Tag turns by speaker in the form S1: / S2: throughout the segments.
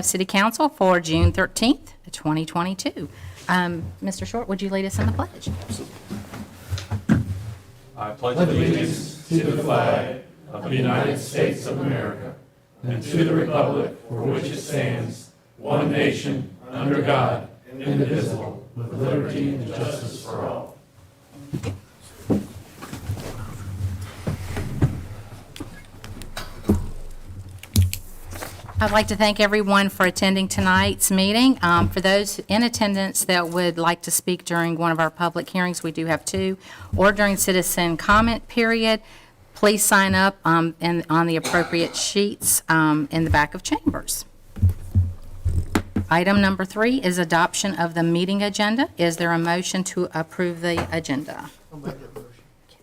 S1: of City Council for June 13th, 2022. Mr. Short, would you lead us in the pledge?
S2: I pledge allegiance to the flag of the United States of America and to the republic for which it stands, one nation, under God, indivisible, with liberty and justice for all.
S1: I'd like to thank everyone for attending tonight's meeting. For those in attendance that would like to speak during one of our public hearings, we do have two, or during citizen comment period, please sign up on the appropriate sheets in the back of chambers. Item number 3 is adoption of the meeting agenda. Is there a motion to approve the agenda?
S3: I'll make that motion.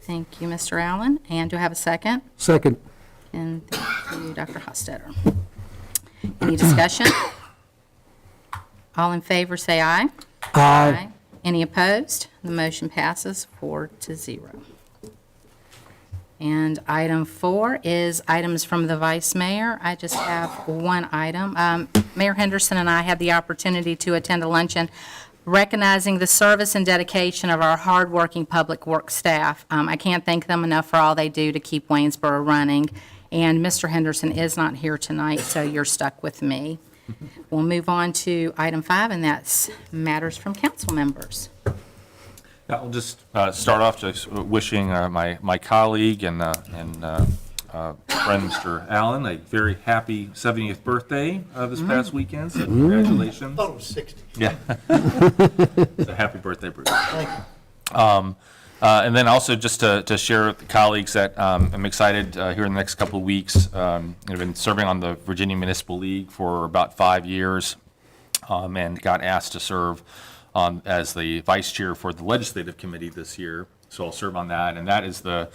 S1: Thank you, Mr. Allen. And do I have a second?
S3: Second.
S1: And thank you, Dr. Hostetter. Any discussion? All in favor, say aye.
S3: Aye.
S1: Any opposed? The motion passes 4-0. And item 4 is items from the Vice Mayor. I just have one item. Mayor Henderson and I had the opportunity to attend a luncheon recognizing the service and dedication of our hardworking public works staff. I can't thank them enough for all they do to keep Waynesboro running. And Mr. Henderson is not here tonight, so you're stuck with me. We'll move on to item 5, and that's matters from council members.
S2: I'll just start off just wishing my colleague and friend, Mr. Allen, a very happy 70th birthday this past weekend, so congratulations.
S3: I thought it was 60.
S2: Yeah. So happy birthday, Bruce.
S3: Thank you.
S2: And then also just to share with the colleagues that I'm excited here in the next couple of weeks. I've been serving on the Virginia Municipal League for about 5 years and got asked to serve as the vice chair for the legislative committee this year. So I'll serve on that. And that is the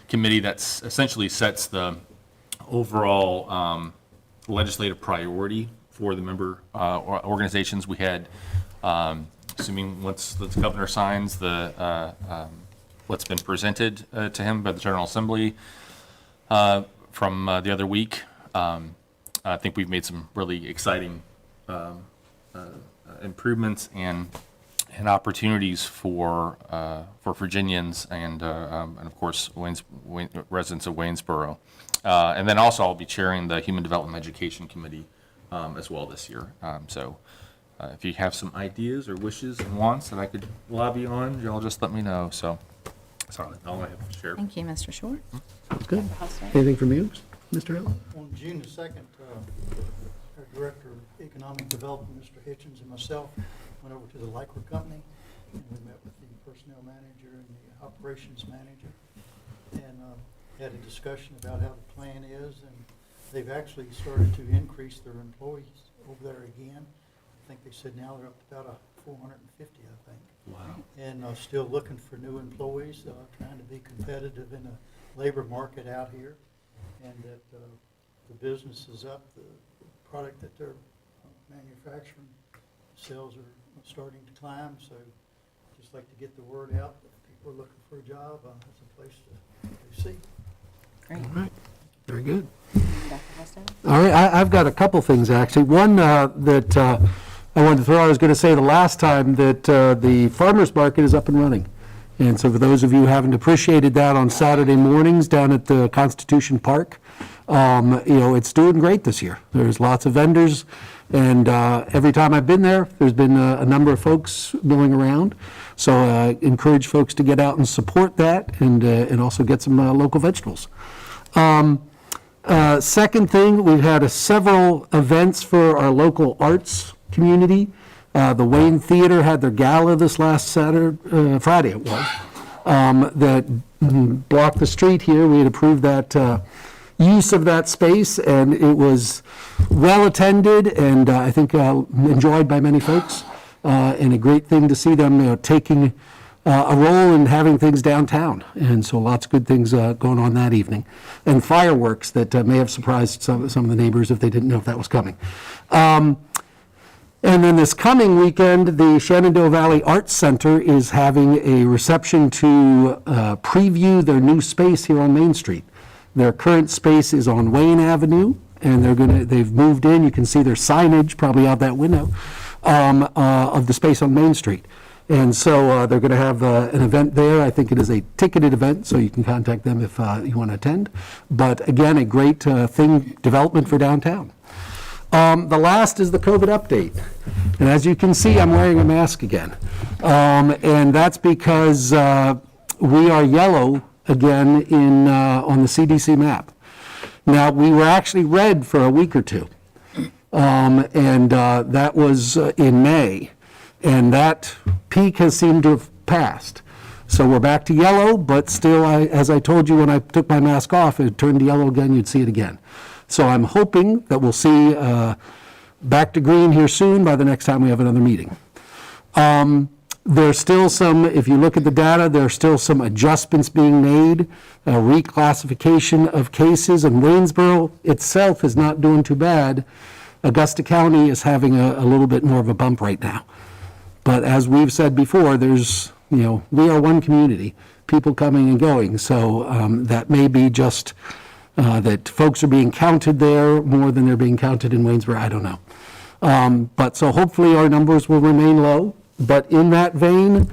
S2: committee that essentially sets the overall legislative priority for the member organizations. We had, assuming once the governor signs the what's been presented to him by the General Assembly from the other week. I think we've made some really exciting improvements and opportunities for Virginians and of course residents of Waynesboro. And then also I'll be chairing the Human Development Education Committee as well this year. So if you have some ideas or wishes and wants that I could lobby on, y'all just let me know. So that's all I have to share.
S1: Thank you, Mr. Short.
S3: That's good. Anything from you, Mr. Allen?
S4: On June the 2nd, our Director of Economic Development, Mr. Hitchens, and myself went over to the Lycra Company, and we met with the personnel manager and the operations manager, and had a discussion about how the plan is, and they've actually started to increase their employees over there again. I think they said now they're up to about 450, I think.
S2: Wow.
S4: And still looking for new employees, trying to be competitive in the labor market out here, and that the business is up. The product that they're manufacturing, sales are starting to climb, so just like to get the word out that people are looking for a job. It's a place to see.
S1: Great.
S3: All right. Very good.
S1: Dr. Hostetter?
S3: All right, I've got a couple things, actually. One that I wanted to throw, I was going to say the last time that the farmers market is up and running. And so for those of you who haven't appreciated that on Saturday mornings down at the Constitution Park, it's doing great this year. There's lots of vendors, and every time I've been there, there's been a number of folks milling around. So I encourage folks to get out and support that and also get some local vegetables. Second thing, we've had several events for our local arts community. The Wayne Theater had their gala this last Friday it was, that blocked the street here. We had approved that use of that space, and it was well attended and I think enjoyed by many folks, and a great thing to see them taking a role in having things downtown. And so lots of good things going on that evening. And fireworks that may have surprised some of the neighbors if they didn't know if that was coming. And then this coming weekend, the Shenandoah Valley Arts Center is having a reception to preview their new space here on Main Street. Their current space is on Wayne Avenue, and they've moved in. You can see their signage probably out that window of the space on Main Street. And so they're going to have an event there. I think it is a ticketed event, so you can contact them if you want to attend. But again, a great development for downtown. The last is the COVID update. And as you can see, I'm wearing a mask again. And that's because we are yellow again on the CDC map. Now, we were actually red for a week or two. And that was in May. And that peak has seemed to have passed. So we're back to yellow, but still, as I told you when I took my mask off, it turned to yellow again, you'd see it again. So I'm hoping that we'll see back to green here soon by the next time we have another meeting. There's still some, if you look at the data, there are still some adjustments being made, reclassification of cases, and Waynesboro itself is not doing too bad. Augusta County is having a little bit more of a bump right now. But as we've said before, we are one community, people coming and going. So that may be just that folks are being counted there more than they're being counted in Waynesboro, I don't know. But so hopefully our numbers will remain low. But in that vein,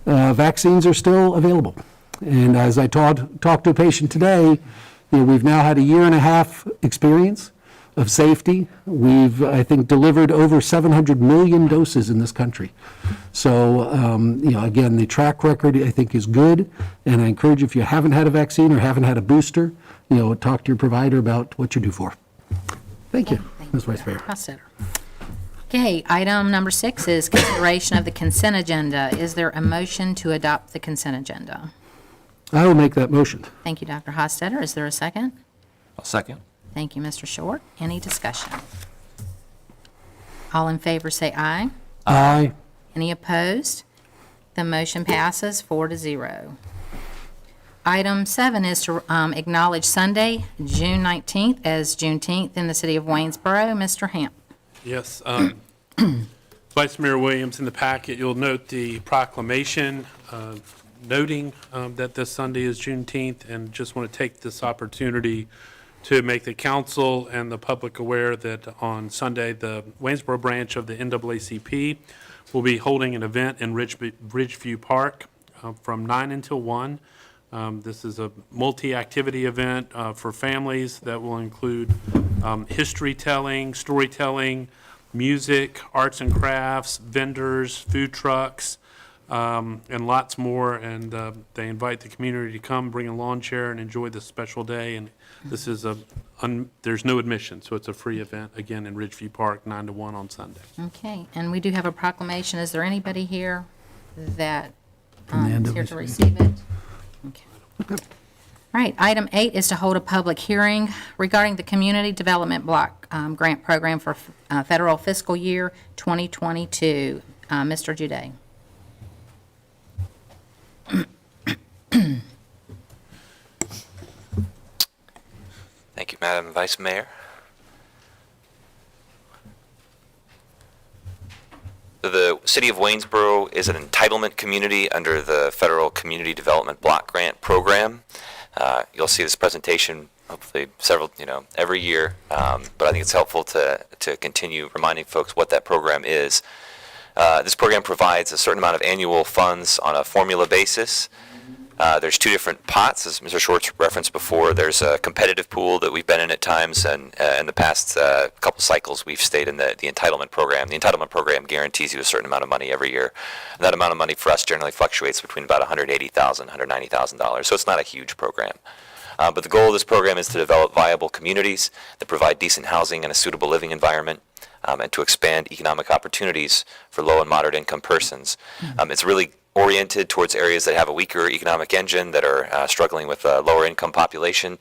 S3: vaccines are still available. And as I talked to a patient today, we've now had a 1.5 year experience of safety. We've, I think, delivered over 700 million doses in this country. So, again, the track record, I think, is good. And I encourage you, if you haven't had a vaccine or haven't had a booster, talk to your provider about what you're due for. Thank you, Ms. Vice Mayor.
S1: Okay, item number 6 is consideration of the consent agenda. Is there a motion to adopt the consent agenda?
S3: I will make that motion.
S1: Thank you, Dr. Hofstadter. Is there a second?
S2: I'll second.
S1: Thank you, Mr. Short. Any discussion? All in favor say aye.
S3: Aye.
S1: Any opposed? The motion passes 4-0. Item 7 is to acknowledge Sunday, June 19th as Juneteenth in the city of Waynesboro. Mr. Hamp.
S5: Yes. Vice Mayor Williams, in the packet, you'll note the proclamation noting that this Sunday is Juneteenth, and just want to take this opportunity to make the council and the public aware that on Sunday, the Waynesboro branch of the NAACP will be holding an event in Ridgeview Park from 9 until 1. This is a multi-activity event for families that will include history telling, storytelling, music, arts and crafts, vendors, food trucks, and lots more. And they invite the community to come, bring a lawn chair, and enjoy this special day. And this is there's no admission, so it's a free event, again, in Ridgeview Park, 9 to 1 on Sunday.
S1: Okay, and we do have a proclamation. Is there anybody here that
S3: From the
S1: is here to receive it? Okay. All right, item 8 is to hold a public hearing regarding the Community Development Block Grant Program for federal fiscal year 2022. Mr. Juday.
S6: Thank you, Madam Vice Mayor. The City of Waynesboro is an entitlement community under the Federal Community Development Block Grant Program. You'll see this presentation hopefully every year, but I think it's helpful to continue reminding folks what that program is. This program provides a certain amount of annual funds on a formula basis. There's 2 different pots, as Mr. Schwartz referenced before. There's a competitive pool that we've been in at times, and in the past couple cycles we've stayed in the entitlement program. The entitlement program guarantees you a certain amount of money every year. And that amount of money for us generally fluctuates between about $180,000, $190,000, so it's not a huge program. But the goal of this program is to develop viable communities that provide decent housing and a suitable living environment, and to expand economic opportunities for low and moderate income persons. It's really oriented towards areas that have a weaker economic engine, that are struggling with a lower income population.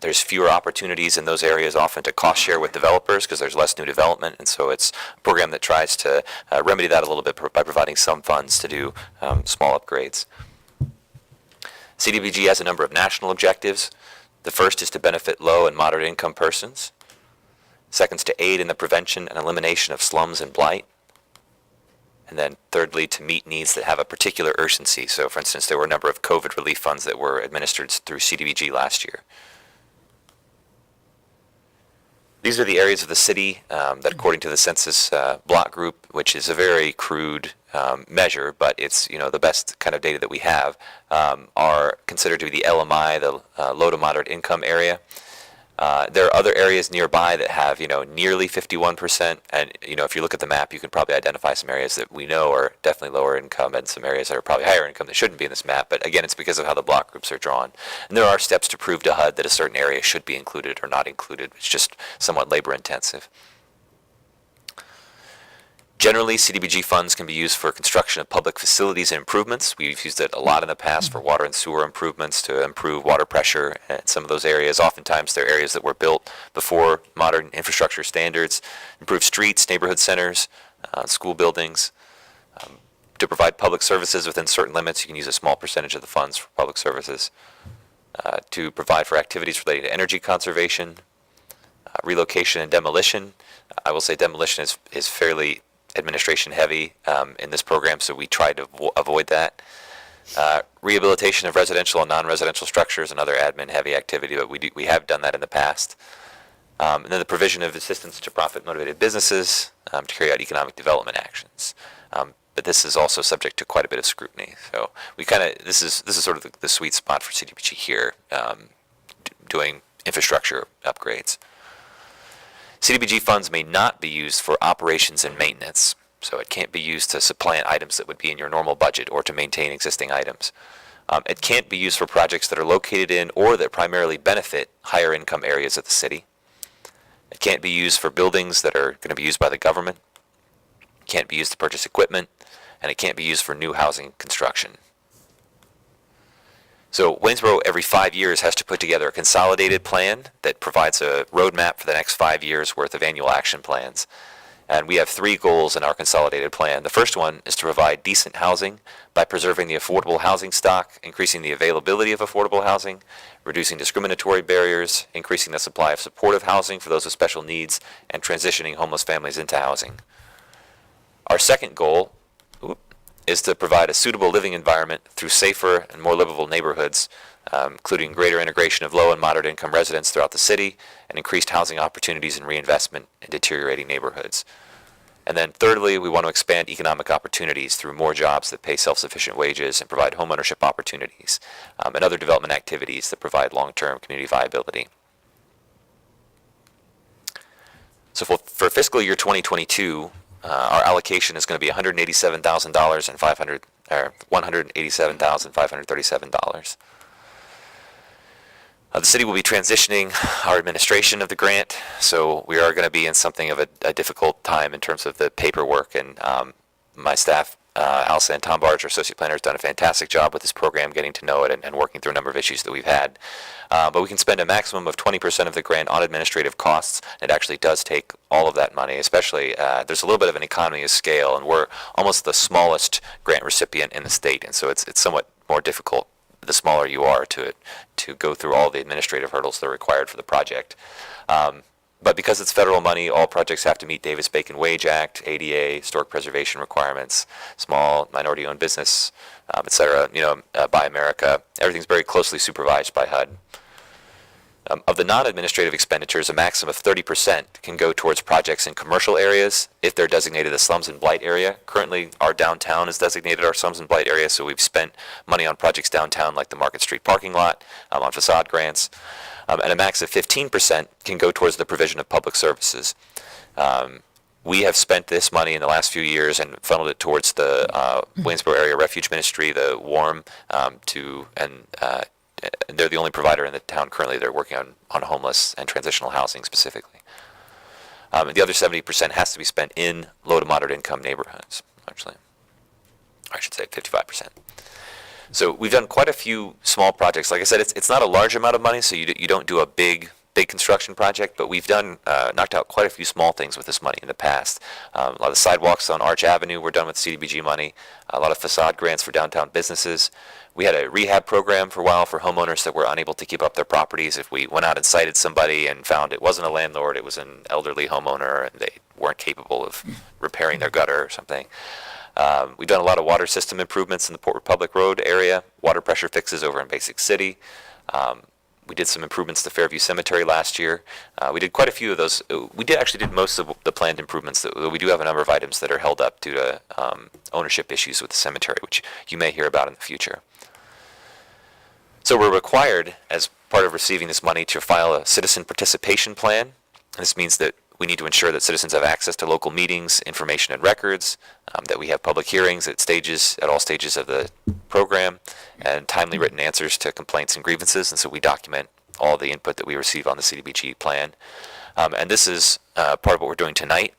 S6: There's fewer opportunities in those areas often to cost share with developers because there's less new development, and so it's a program that tries to remedy that a little bit by providing some funds to do small upgrades. CDBG has a number of national objectives. The first is to benefit low and moderate income persons. Second is to aid in the prevention and elimination of slums and blight. And then thirdly, to meet needs that have a particular urgency. So for instance, there were a number of COVID relief funds that were administered through CDBG last year. These are the areas of the city that, according to the census block group, which is a very crude measure, but it's the best kind of data that we have, are considered to be the LMI, the low to moderate income area. There are other areas nearby that have nearly 51%, and if you look at the map, you can probably identify some areas that we know are definitely lower income, and some areas that are probably higher income that shouldn't be in this map. But again, it's because of how the block groups are drawn, and there are steps to prove to HUD that a certain area should be included or not included. It's just somewhat labor intensive. Generally, CDBG funds can be used for construction of public facilities and improvements. We've used it a lot in the past for water and sewer improvements to improve water pressure in some of those areas. Oftentimes, they're areas that were built before modern infrastructure standards, improve streets, neighborhood centers, school buildings. To provide public services within certain limits, you can use a small percentage of the funds for public services. To provide for activities related to energy conservation, relocation and demolition. I will say demolition is fairly administration heavy in this program, so we try to avoid that. Rehabilitation of residential and non-residential structures, another admin heavy activity, but we have done that in the past. And then the provision of assistance to profit motivated businesses to carry out economic development actions. But this is also subject to quite a bit of scrutiny. So we this is sort of the sweet spot for CDBG here, doing infrastructure upgrades. CDBG funds may not be used for operations and maintenance, so it can't be used to supplant items that would be in your normal budget or to maintain existing items. It can't be used for projects that are located in or that primarily benefit higher income areas of the city. It can't be used for buildings that are going to be used by the government. It can't be used to purchase equipment, and it can't be used for new housing construction. So Waynesboro, every 5 years, has to put together a consolidated plan that provides a roadmap for the next 5 years worth of annual action plans. And we have 3 goals in our consolidated plan. The first one is to provide decent housing by preserving the affordable housing stock, increasing the availability of affordable housing, reducing discriminatory barriers, increasing the supply of supportive housing for those with special needs, and transitioning homeless families into housing. Our second goal is to provide a suitable living environment through safer and more livable neighborhoods, including greater integration of low and moderate income residents throughout the city and increased housing opportunities and reinvestment in deteriorating neighborhoods. And then thirdly, we want to expand economic opportunities through more jobs that pay self-sufficient wages and provide homeownership opportunities, and other development activities that provide long-term community viability. So for fiscal year 2022, our allocation is going to be $187,537. The city will be transitioning our administration of the grant, so we are going to be in something of a difficult time in terms of the paperwork. And my staff, Alsa and Tom Barge, our associate planner, has done a fantastic job with this program, getting to know it and working through a number of issues that we've had. But we can spend a maximum of 20% of the grant on administrative costs. It actually does take all of that money, especially there's a little bit of an economy of scale, and we're almost the smallest grant recipient in the state, and so it's somewhat more difficult the smaller you are to go through all the administrative hurdles that are required for the project. But because it's federal money, all projects have to meet Davis-Bacon Wage Act, ADA, historic preservation requirements, small minority-owned business, et cetera, Buy America. Everything's very closely supervised by HUD. Of the non-administrative expenditures, a maximum of 30% can go towards projects in commercial areas if they're designated a slums and blight area. Currently, our downtown is designated our slums and blight area, so we've spent money on projects downtown like the Market Street parking lot, on facade grants. And a max of 15% can go towards the provision of public services. We have spent this money in the last few years and funneled it towards the Waynesboro Area Refuge Ministry, the WARM, and they're the only provider in the town currently that are working on homeless and transitional housing specifically. And the other 70% has to be spent in low to moderate income neighborhoods, actually. I should say 55%. So we've done quite a few small projects. Like I said, it's not a large amount of money, so you don't do a big construction project, but we've knocked out quite a few small things with this money in the past. A lot of sidewalks on Arch Avenue were done with CDBG money, a lot of facade grants for downtown businesses. We had a rehab program for a while for homeowners that were unable to keep up their properties. If we went out and cited somebody and found it wasn't a landlord, it was an elderly homeowner, and they weren't capable of repairing their gutter or something. We've done a lot of water system improvements in the Port Republic Road area, water pressure fixes over in Basic City. We did some improvements to Fairview Cemetery last year. We did quite a few of those. We did most of the planned improvements. We do have a number of items that are held up due to ownership issues with the cemetery, which you may hear about in the future. So we're required, as part of receiving this money, to file a citizen participation plan. And this means that we need to ensure that citizens have access to local meetings, information, and records, that we have public hearings at all stages of the program, and timely written answers to complaints and grievances. And so we document all the input that we receive on the CDBG plan. And this is part of what we're doing tonight.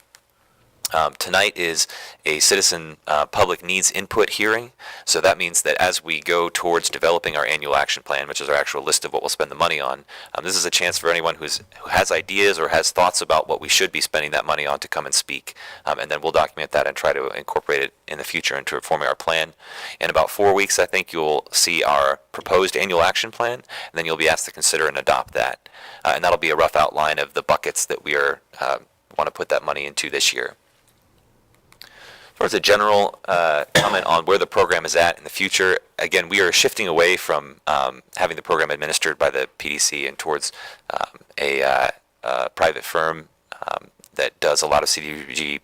S6: Tonight is a citizen public needs input hearing. So that means that as we go towards developing our annual action plan, which is our actual list of what we'll spend the money on, this is a chance for anyone who has ideas or has thoughts about what we should be spending that money on to come and speak. And then we'll document that and try to incorporate it in the future into forming our plan. In about 4 weeks, I think you'll see our proposed annual action plan, and then you'll be asked to consider and adopt that. And that'll be a rough outline of the buckets that we want to put that money into this year. As far as a general comment on where the program is at in the future, again, we are shifting away from having the program administered by the PDC and towards a private firm that does a lot of CDBG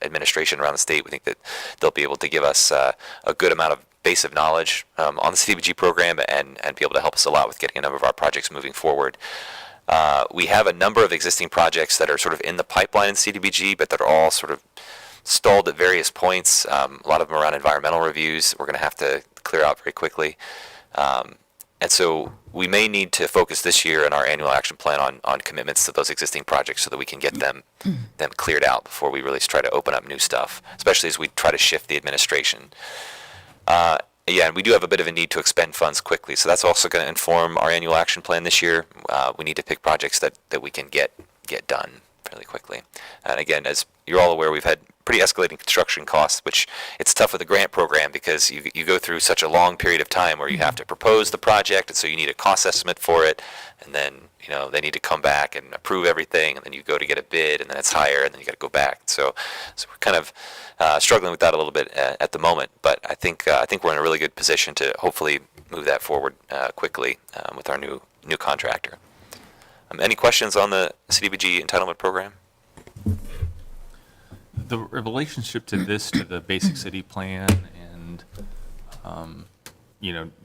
S6: administration around the state. We think that they'll be able to give us a good amount of base of knowledge on the CDBG program and be able to help us a lot with getting a number of our projects moving forward. We have a number of existing projects that are sort of in the pipeline in CDBG, but that are all sort of stalled at various points. A lot of them around environmental reviews we're going to have to clear out very quickly. And so we may need to focus this year in our annual action plan on commitments to those existing projects so that we can get them cleared out before we really try to open up new stuff, especially as we try to shift the administration. Yeah, and we do have a bit of a need to expend funds quickly, so that's also going to inform our annual action plan this year. We need to pick projects that we can get done fairly quickly. And again, as you're all aware, we've had pretty escalating construction costs, which it's tough with the grant program because you go through such a long period of time where you have to propose the project, and so you need a cost estimate for it, and then they need to come back and approve everything, and then you go to get a bid, and then it's higher, and then you got to go back. So we're kind of struggling with that a little bit at the moment, but I think we're in a really good position to hopefully move that forward quickly with our new contractor. Any questions on the CDBG entitlement program?
S2: The relationship to the basic city plan and,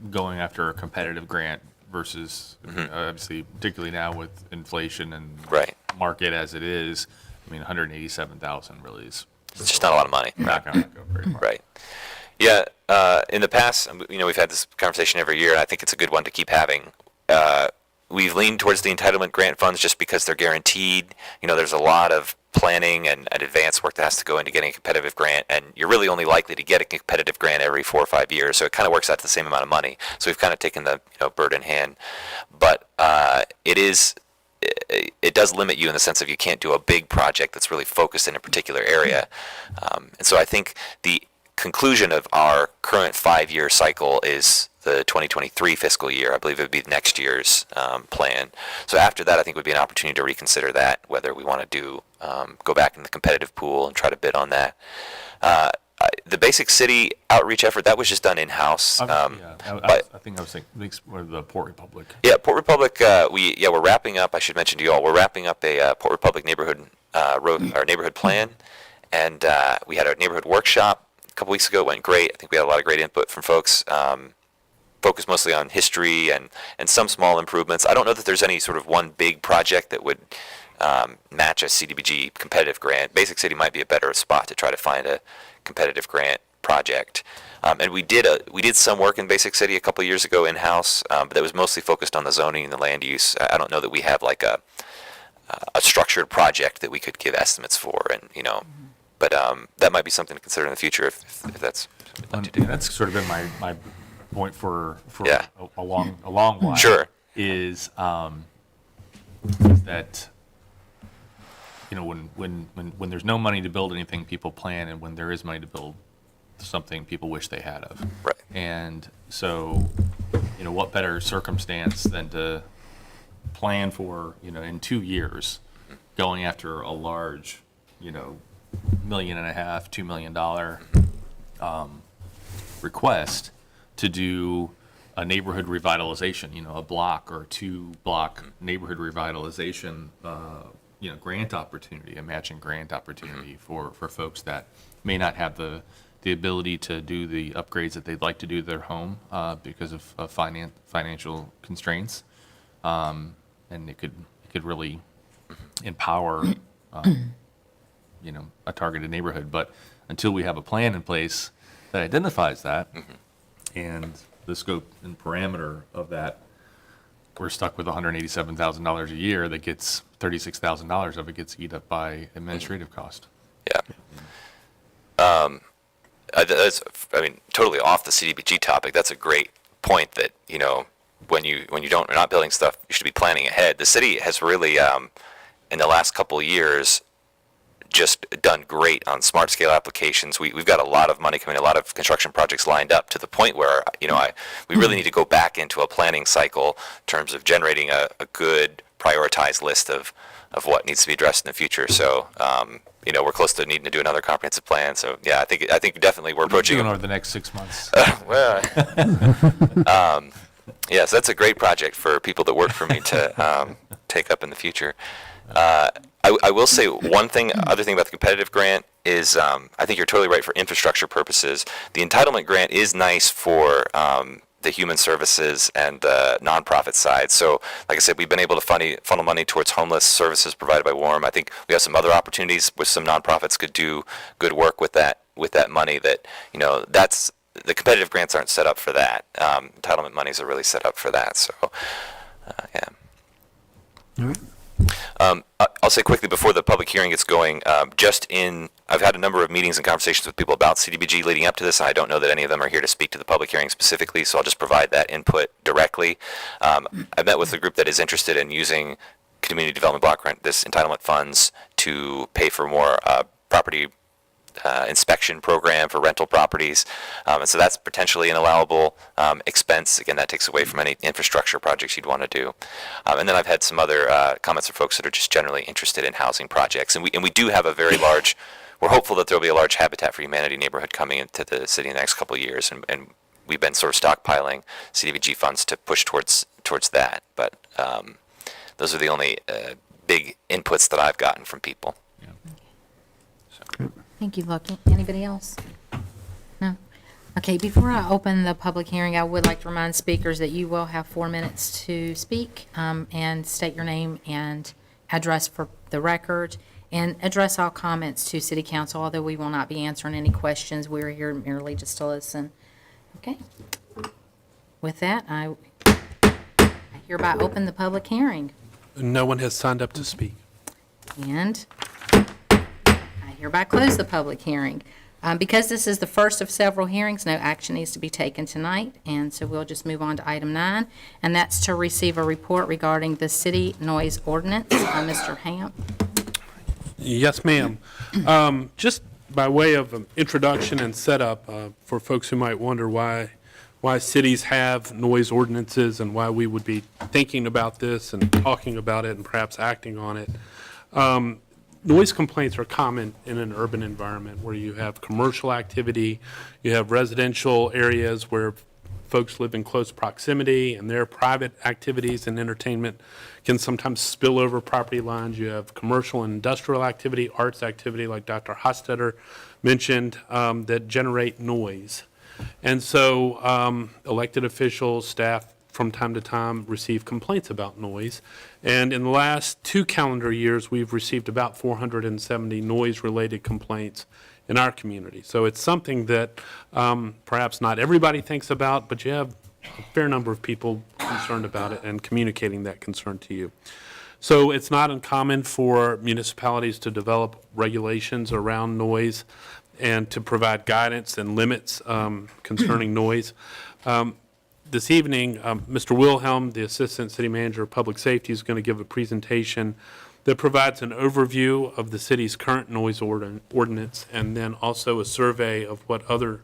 S2: going after a competitive grant versus, obviously, particularly now with inflation and
S6: Right.
S2: market as it is, I mean, 187,000 really is.
S6: It's just not a lot of money.
S2: Not going to go very far.
S6: Right. Yeah. In the past, we've had this conversation every year, and I think it's a good one to keep having. We've leaned towards the entitlement grant funds just because they're guaranteed. There's a lot of planning and advanced work that has to go into getting a competitive grant, and you're really only likely to get a competitive grant every 4 or 5 years, so it kind of works out to the same amount of money. So we've kind of taken the bird in hand, but it does limit you in the sense of you can't do a big project that's really focused in a particular area. And so I think the conclusion of our current 5-year cycle is the 2023 fiscal year. I believe it would be next year's plan. So after that, I think would be an opportunity to reconsider that, whether we want to go back in the competitive pool and try to bid on that. The basic city outreach effort, that was just done in-house.
S2: I think I was thinking the Port Republic.
S6: Yeah, Port Republic, we're wrapping up, I should mention to you all, we're wrapping up a Port Republic neighborhood our neighborhood plan, and we had a neighborhood workshop a couple weeks ago. It went great. I think we had a lot of great input from folks. Focused mostly on history and some small improvements. I don't know that there's any sort of one big project that would match a CDBG competitive grant. Basic City might be a better spot to try to find a competitive grant project. And we did some work in Basic City a couple of years ago in-house, but that was mostly focused on the zoning and the land use. I don't know that we have like a structured project that we could give estimates for, and but that might be something to consider in the future if that's something we'd like to do.
S2: That's sort of been my point for
S6: Yeah.
S2: a long while.
S6: Sure.
S2: Is that when there's no money to build anything, people plan, and when there is money to build something, people wish they had of.
S6: Right.
S2: And so, what better circumstance than to plan for in 2 years, going after a large, $1.5 million, $2 million request to do a neighborhood revitalization, a block or 2-block neighborhood revitalization, grant opportunity, a matching grant opportunity for folks that may not have the ability to do the upgrades that they'd like to do to their home because of financial constraints. And it could really empower, a targeted neighborhood. But until we have a plan in place that identifies that and the scope and parameter of that, we're stuck with $187,000 a year that gets $36,000 of it gets eaten up by administrative cost.
S6: Yeah. That's, totally off the CDBG topic. That's a great point that, when you're not building stuff, you should be planning ahead. The city has really, in the last couple of years, just done great on smart scale applications. We've got a lot of money coming, a lot of construction projects lined up to the point where, we really need to go back into a planning cycle in terms of generating a good prioritized list of what needs to be addressed in the future. So, we're close to needing to do another comprehensive plan. So, yeah, I think definitely we're approaching
S2: Over the next 6 months.
S6: Yes, that's a great project for people that work for me to take up in the future. I will say other thing about the competitive grant is I think you're totally right for infrastructure purposes. The entitlement grant is nice for the human services and the nonprofit side. So, like I said, we've been able to funnel money towards homeless services provided by WARM. I think we have some other opportunities where some nonprofits could do good work with that money. That's the competitive grants aren't set up for that. Entitlement monies are really set up for that. So, yeah.
S3: All right.
S6: I'll say quickly before the public hearing gets going, I've had a number of meetings and conversations with people about CDBG leading up to this. I don't know that any of them are here to speak to the public hearing specifically, so I'll just provide that input directly. I met with a group that is interested in using community development block grant, this entitlement funds, to pay for more property inspection program for rental properties. And so that's potentially an allowable expense. Again, that takes away from any infrastructure projects you'd want to do. And then I've had some other comments from folks that are just generally interested in housing projects. And we do have a very large, we're hopeful that there'll be a large Habitat for Humanity neighborhood coming into the city in the next couple of years. And we've been sort of stockpiling CDBG funds to push towards that. But those are the only big inputs that I've gotten from people.
S1: Thank you, Lucky. Anybody else? No? Okay, before I open the public hearing, I would like to remind speakers that you will have 4 minutes to speak and state your name and address for the record, and address all comments to City Council, although we will not be answering any questions. We're here merely just to listen. Okay? With that, I hereby open the public hearing.
S5: No one has signed up to speak.
S1: And hereby close the public hearing. Because this is the first of several hearings, no action needs to be taken tonight, and so we'll just move on to item 9, and that's to receive a report regarding the city noise ordinance. Mr. Hamp.
S5: Yes, ma'am. Just by way of introduction and setup for folks who might wonder why cities have noise ordinances and why we would be thinking about this and talking about it and perhaps acting on it. Noise complaints are common in an urban environment where you have commercial activity, you have residential areas where folks live in close proximity, and their private activities and entertainment can sometimes spill over property lines. You have commercial and industrial activity, arts activity, like Dr. Hostetter mentioned, that generate noise. And so elected officials, staff, from time to time receive complaints about noise. And in the last 2 calendar years, we've received about 470 noise-related complaints in our community. So it's something that perhaps not everybody thinks about, but you have a fair number of people concerned about it and communicating that concern to you. So it's not uncommon for municipalities to develop regulations around noise and to provide guidance and limits concerning noise. This evening, Mr. Wilhelm, the Assistant City Manager of Public Safety, is going to give a presentation that provides an overview of the city's current noise ordinance, and then also a survey of what other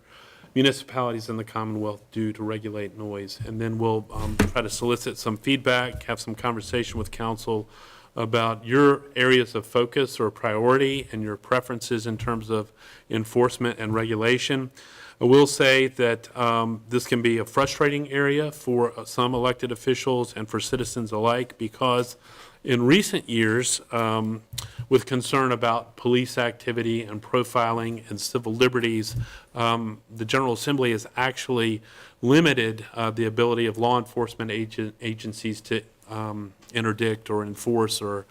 S5: municipalities in the Commonwealth do to regulate noise. And then we'll try to solicit some feedback, have some conversation with council about your areas of focus or priority and your preferences in terms of enforcement and regulation. I will say that this can be a frustrating area for some elected officials and for citizens alike, because in recent years, with concern about police activity and profiling and civil liberties, the General Assembly has actually limited the ability of law enforcement agencies to interdict or enforce or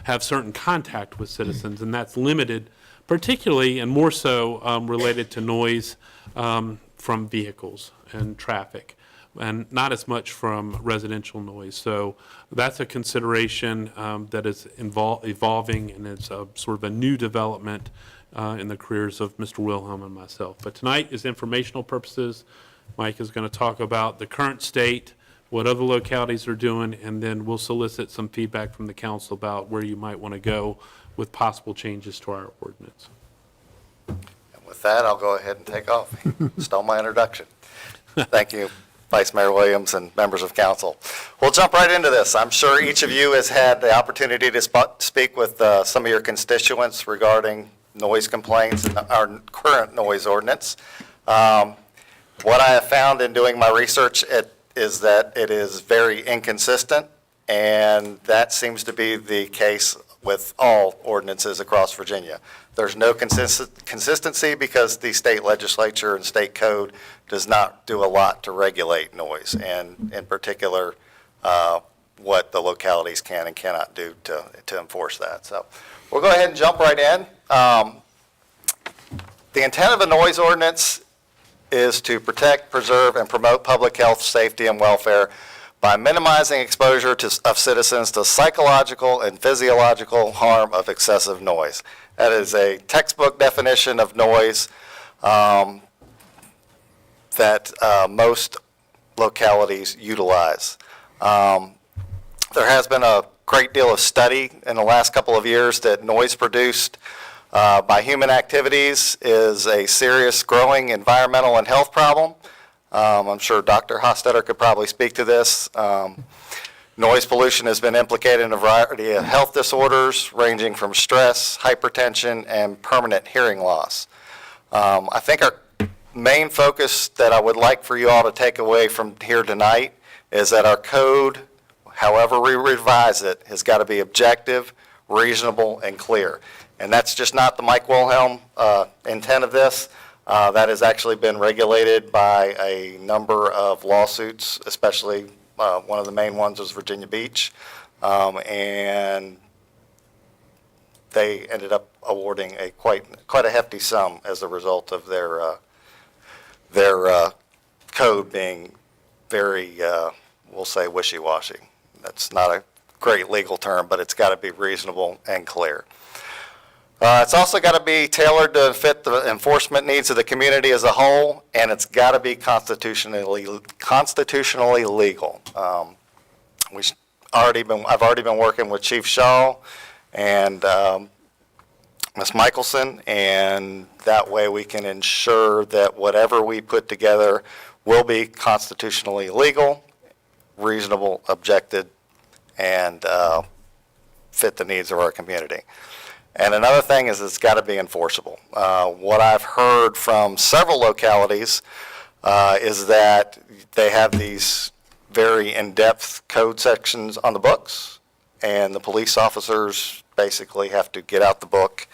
S5: have certain contact with citizens, and that's limited, particularly and more so related to noise from vehicles and traffic, and not as much from residential noise. So that's a consideration that is evolving, and it's sort of a new development in the careers of Mr. Wilhelm and myself. But tonight is informational purposes. Mike is going to talk about the current state, what other localities are doing, and then we'll solicit some feedback from the council about where you might want to go with possible changes to our ordinance.
S7: And with that, I'll go ahead and take off. Stole my introduction. Thank you, Vice Mayor Williams and members of council. We'll jump right into this. I'm sure each of you has had the opportunity to speak with some of your constituents regarding noise complaints and our current noise ordinance. What I have found in doing my research is that it is very inconsistent, and that seems to be the case with all ordinances across Virginia. There's no consistency because the state legislature and state code does not do a lot to regulate noise, and in particular, what the localities can and cannot do to enforce that. So we'll go ahead and jump right in. The intent of a noise ordinance is to protect, preserve, and promote public health, safety, and welfare by minimizing exposure of citizens to psychological and physiological harm of excessive noise. That is a textbook definition of noise that most localities utilize. There has been a great deal of study in the last couple of years that noise produced by human activities is a serious growing environmental and health problem. I'm sure Dr. Hostetter could probably speak to this. Noise pollution has been implicated in a variety of health disorders ranging from stress, hypertension, and permanent hearing loss. I think our main focus that I would like for you all to take away from here tonight is that our code, however we revise it, has got to be objective, reasonable, and clear. And that's just not the Mike Wilhelm intent of this. That has actually been regulated by a number of lawsuits, especially one of the main ones was Virginia Beach. And they ended up awarding a quite a hefty sum as a result of their code being very, we'll say, wishy-washy. That's not a great legal term, but it's got to be reasonable and clear. It's also got to be tailored to fit the enforcement needs of the community as a whole, and it's got to be constitutionally legal. I've already been working with Chief Shaw and Ms. Michelson, and that way we can ensure that whatever we put together will be constitutionally legal, reasonable, objective, and fit the needs of our community. And another thing is it's got to be enforceable. What I've heard from several localities is that they have these very in-depth code sections on the books, and the police officers basically have to get out the book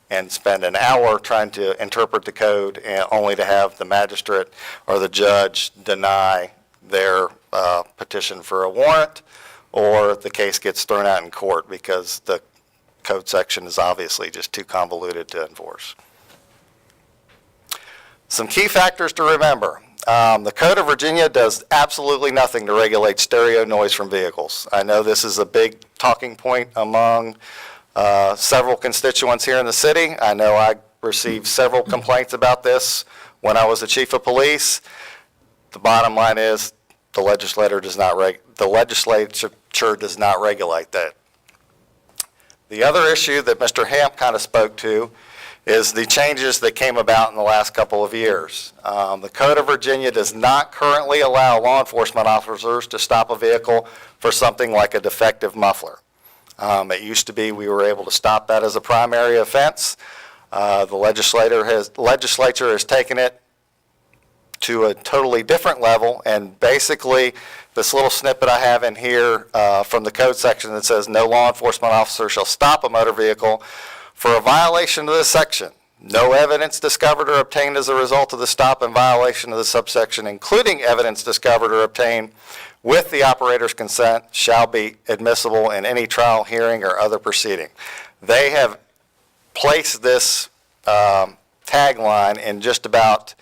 S7: and spend an hour trying to interpret the code, and only to have the magistrate or the judge deny their petition for a warrant, or the case gets thrown out in court because the code section is obviously just too convoluted to enforce. Some key factors to remember. The Code of Virginia does absolutely nothing to regulate stereo noise from vehicles. I know this is a big talking point among several constituents here in the city. I know I received several complaints about this when I was the chief of police. The bottom line is the legislature does not regulate that. The other issue that Mr. Hamp kind of spoke to is the changes that came about in the last couple of years. The Code of Virginia does not currently allow law enforcement officers to stop a vehicle for something like a defective muffler. It used to be we were able to stop that as a primary offense. The legislature has taken it to a totally different level, and basically, this little snippet I have in here from the code section that says, no law enforcement officer shall stop a motor vehicle for a violation of this section. No evidence discovered or obtained as a result of the stop in violation of the subsection, including evidence discovered or obtained with the operator's consent, shall be admissible in any trial, hearing, or other proceeding. They have placed this tagline in just about,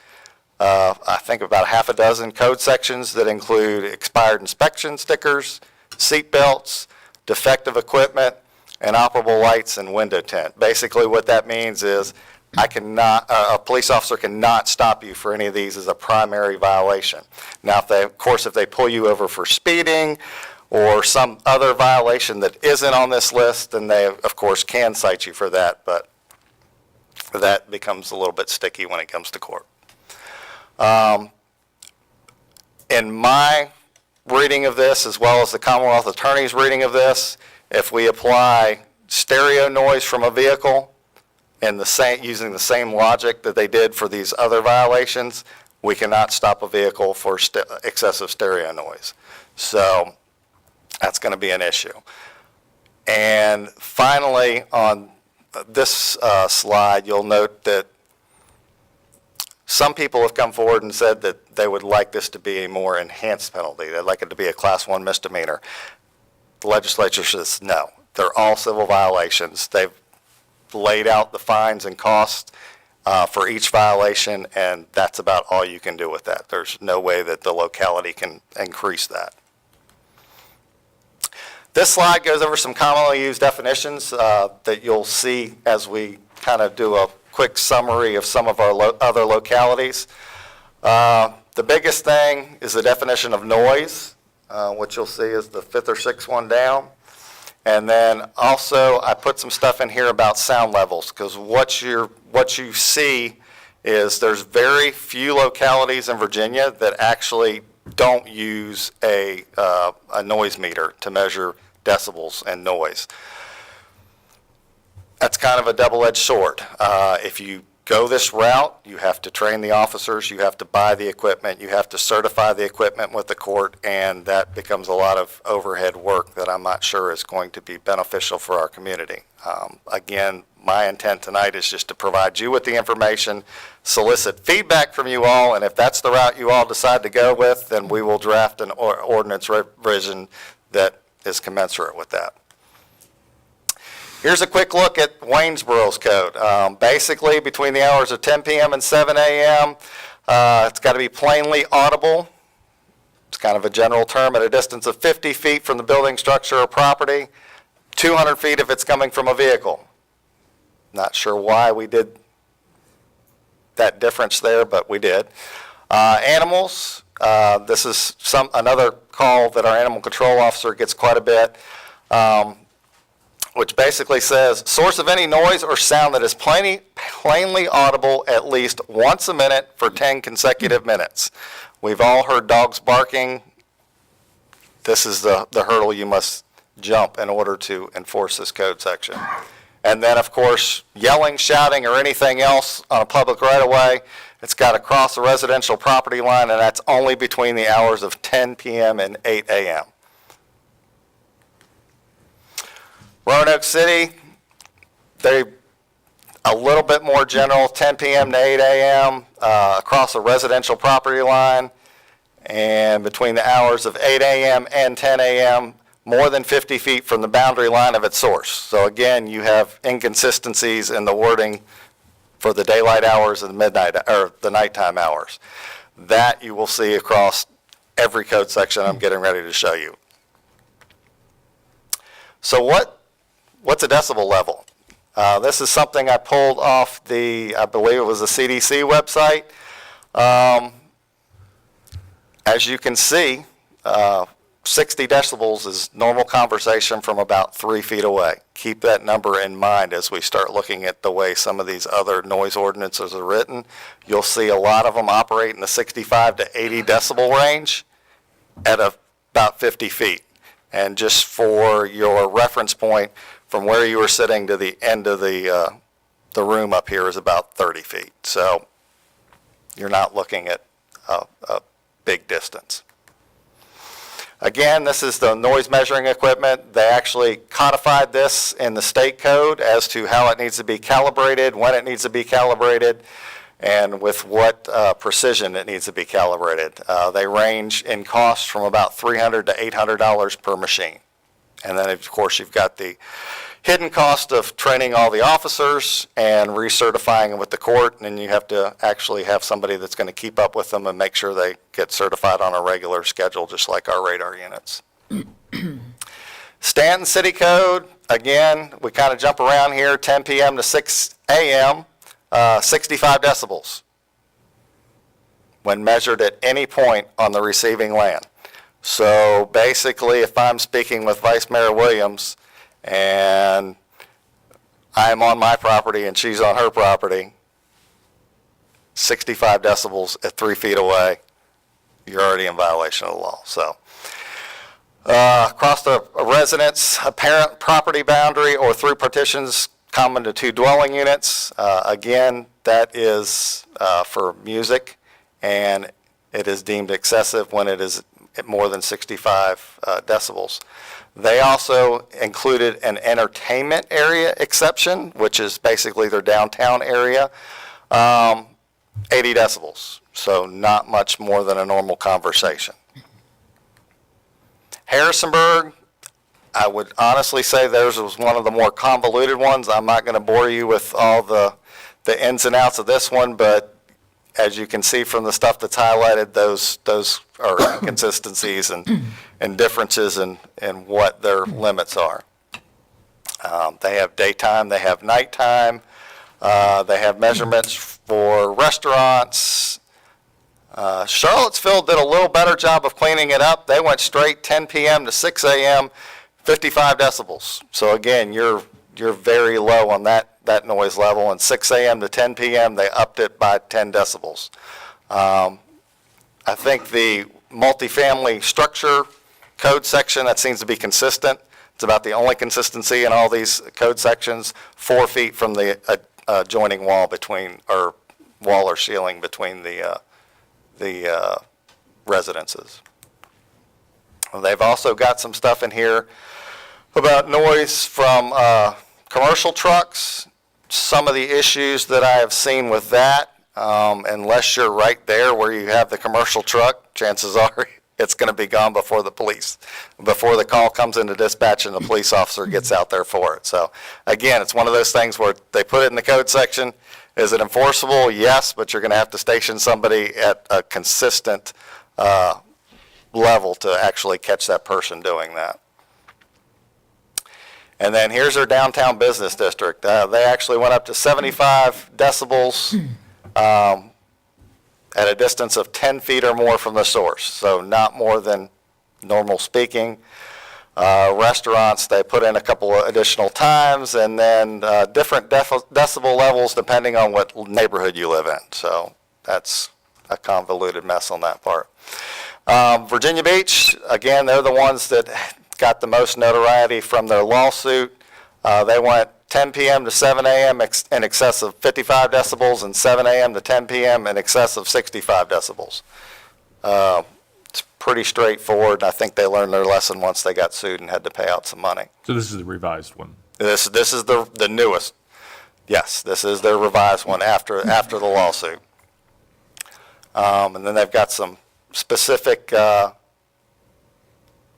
S7: I think about half a dozen code sections that include expired inspection stickers, seat belts, defective equipment, and operable lights and window tint. Basically what that means is a police officer cannot stop you for any of these as a primary violation. Now, if they pull you over for speeding or some other violation that isn't on this list, then they, of course, can cite you for that, but that becomes a little bit sticky when it comes to court. In my reading of this, as well as the Commonwealth Attorney's reading of this, if we apply stereo noise from a vehicle and using the same logic that they did for these other violations, we cannot stop a vehicle for excessive stereo noise. So that's going to be an issue. And finally, on this slide, you'll note that some people have come forward and said that they would like this to be a more enhanced penalty. They'd like it to be a Class 1 misdemeanor. The legislature says no. They're all civil violations. They've laid out the fines and costs for each violation, and that's about all you can do with that. There's no way that the locality can increase that. This slide goes over some commonly used definitions that you'll see as we kind of do a quick summary of some of our other localities. The biggest thing is the definition of noise, which you'll see is the fifth or sixth one down. And then also I put some stuff in here about sound levels, because what you see is there's very few localities in Virginia that actually don't use a noise meter to measure decibels and noise. That's kind of a double-edged sword. If you go this route, you have to train the officers, you have to buy the equipment, you have to certify the equipment with the court, and that becomes a lot of overhead work that I'm not sure is going to be beneficial for our community. Again, my intent tonight is just to provide you with the information, solicit feedback from you all, and if that's the route you all decide to go with, then we will draft an ordinance revision that is commensurate with that. Here's a quick look at Waynesboro's code. Basically, between the hours of 10 p.m. and 7 a.m., it's got to be plainly audible. It's kind of a general term, at a distance of 50 feet from the building, structure, or property, 200 feet if it's coming from a vehicle. Not sure why we did that difference there, but we did. Animals, this is another call that our animal control officer gets quite a bit. Which basically says, source of any noise or sound that is plainly audible at least once a minute for 10 consecutive minutes. We've all heard dogs barking. This is the hurdle you must jump in order to enforce this code section. And then, of course, yelling, shouting, or anything else on a public right-of-way, it's got to cross a residential property line, and that's only between the hours of 10 p.m. and 8 a.m. Roanoke City, they're a little bit more general, 10 p.m. to 8 a.m. Across a residential property line, and between the hours of 8 a.m. and 10 a.m., more than 50 feet from the boundary line of its source. So again, you have inconsistencies in the wording for the daylight hours and the midnight or the nighttime hours. That you will see across every code section I'm getting ready to show you. So what's a decibel level? This is something I pulled off I believe it was the CDC website. As you can see, 60 decibels is normal conversation from about 3 feet away. Keep that number in mind as we start looking at the way some of these other noise ordinances are written. You'll see a lot of them operate in the 65 to 80 decibel range at about 50 feet. And just for your reference point, from where you were sitting to the end of the room up here is about 30 feet. So you're not looking at a big distance. Again, this is the noise measuring equipment. They actually codified this in the state code as to how it needs to be calibrated, when it needs to be calibrated, and with what precision it needs to be calibrated. They range in cost from about $300 to $800 per machine. And then, of course, you've got the hidden cost of training all the officers and recertifying them with the court, and then you have to actually have somebody that's going to keep up with them and make sure they get certified on a regular schedule, just like our radar units. Stanton City Code, again, we kind of jump around here, 10 p.m. to 6 a.m., 65 decibels when measured at any point on the receiving land. So basically, if I'm speaking with Vice Mayor Williams and I'm on my property and she's on her property, 65 decibels at 3 feet away, you're already in violation of the law. So across the residence, apparent property boundary or through partitions common to 2 dwelling units, again, that is for music, and it is deemed excessive when it is more than 65 decibels. They also included an entertainment area exception, which is basically their downtown area, 80 decibels, so not much more than a normal conversation. Harrisonburg, I would honestly say theirs was one of the more convoluted ones. I'm not going to bore you with all the ins and outs of this one, but as you can see from the stuff that's highlighted, those are inconsistencies and differences in what their limits are. They have daytime, they have nighttime, they have measurements for restaurants. Charlottesville did a little better job of cleaning it up. They went straight 10 p.m. to 6 a.m., 55 decibels. So again, you're very low on that noise level, and 6 a.m. to 10 p.m., they upped it by 10 decibels. I think the multifamily structure code section, that seems to be consistent. It's about the only consistency in all these code sections, 4 feet from the adjoining wall between, or wall or ceiling between the residences. They've also got some stuff in here about noise from commercial trucks. Some of the issues that I have seen with that, unless you're right there where you have the commercial truck, chances are it's going to be gone before the call comes into dispatch and the police officer gets out there for it. So again, it's one of those things where they put it in the code section. Is it enforceable? Yes, but you're going to have to station somebody at a consistent level to actually catch that person doing that. And then here's their downtown business district. They actually went up to 75 decibels at a distance of 10 feet or more from the source, so not more than normal speaking. Restaurants, they put in a couple of additional times, and then different decibel levels depending on what neighborhood you live in. So that's a convoluted mess on that part. Virginia Beach, again, they're the ones that got the most notoriety from their lawsuit. They went 10 p.m. to 7 a.m. in excess of 55 decibels and 7 a.m. to 10 p.m. in excess of 65 decibels. It's pretty straightforward. I think they learned their lesson once they got sued and had to pay out some money.
S2: So this is the revised one.
S7: This is the newest. Yes, this is their revised one after the lawsuit. And then they've got some specific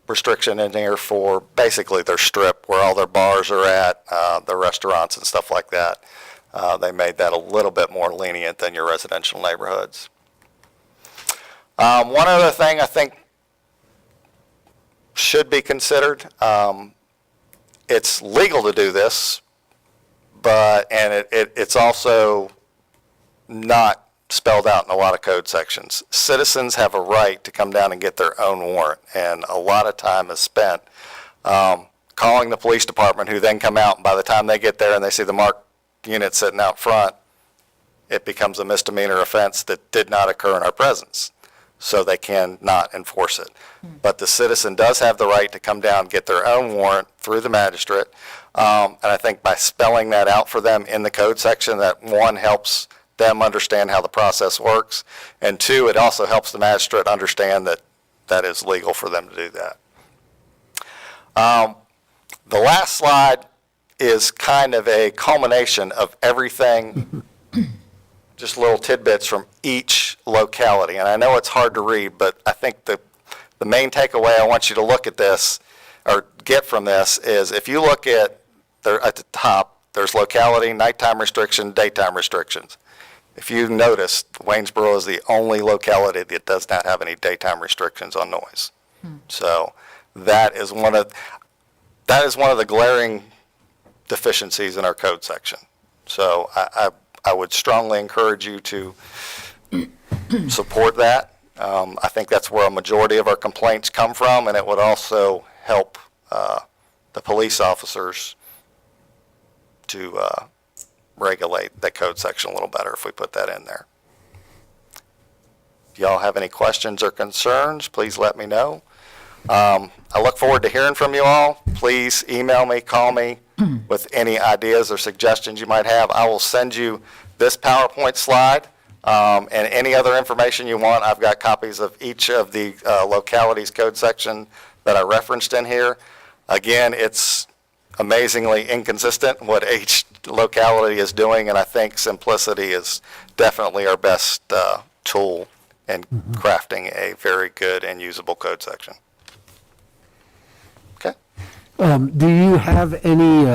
S7: restriction in here for basically their strip where all their bars are at, their restaurants and stuff like that. They made that a little bit more lenient than your residential neighborhoods. One other thing I think should be considered, it's legal to do this, and it's also not spelled out in a lot of code sections. Citizens have a right to come down and get their own warrant, and a lot of time is spent calling the police department, who then come out, and by the time they get there and they see the marked unit sitting out front, it becomes a misdemeanor offense that did not occur in our presence, so they cannot enforce it. But the citizen does have the right to come down and get their own warrant through the magistrate, and I think by spelling that out for them in the code section, that one helps them understand how the process works. And two, it also helps the magistrate understand that that is legal for them to do that. The last slide is kind of a culmination of everything, just little tidbits from each locality. And I know it's hard to read, but I think the main takeaway I want you to look at this, or get from this, is if you look at the top, there's locality, nighttime restriction, daytime restrictions. If you notice, Waynesboro is the only locality that does not have any daytime restrictions on noise. So that is one of the glaring deficiencies in our code section. So I would strongly encourage you to support that. I think that's where a majority of our complaints come from, and it would also help the police officers to regulate that code section a little better if we put that in there. If y'all have any questions or concerns, please let me know. I look forward to hearing from you all. Please email me, call me with any ideas or suggestions you might have. I will send you this PowerPoint slide and any other information you want. I've got copies of each of the localities code section that I referenced in here. Again, it's amazingly inconsistent what each locality is doing, and I think simplicity is definitely our best tool in crafting a very good and usable code section. Okay.
S3: Do you have any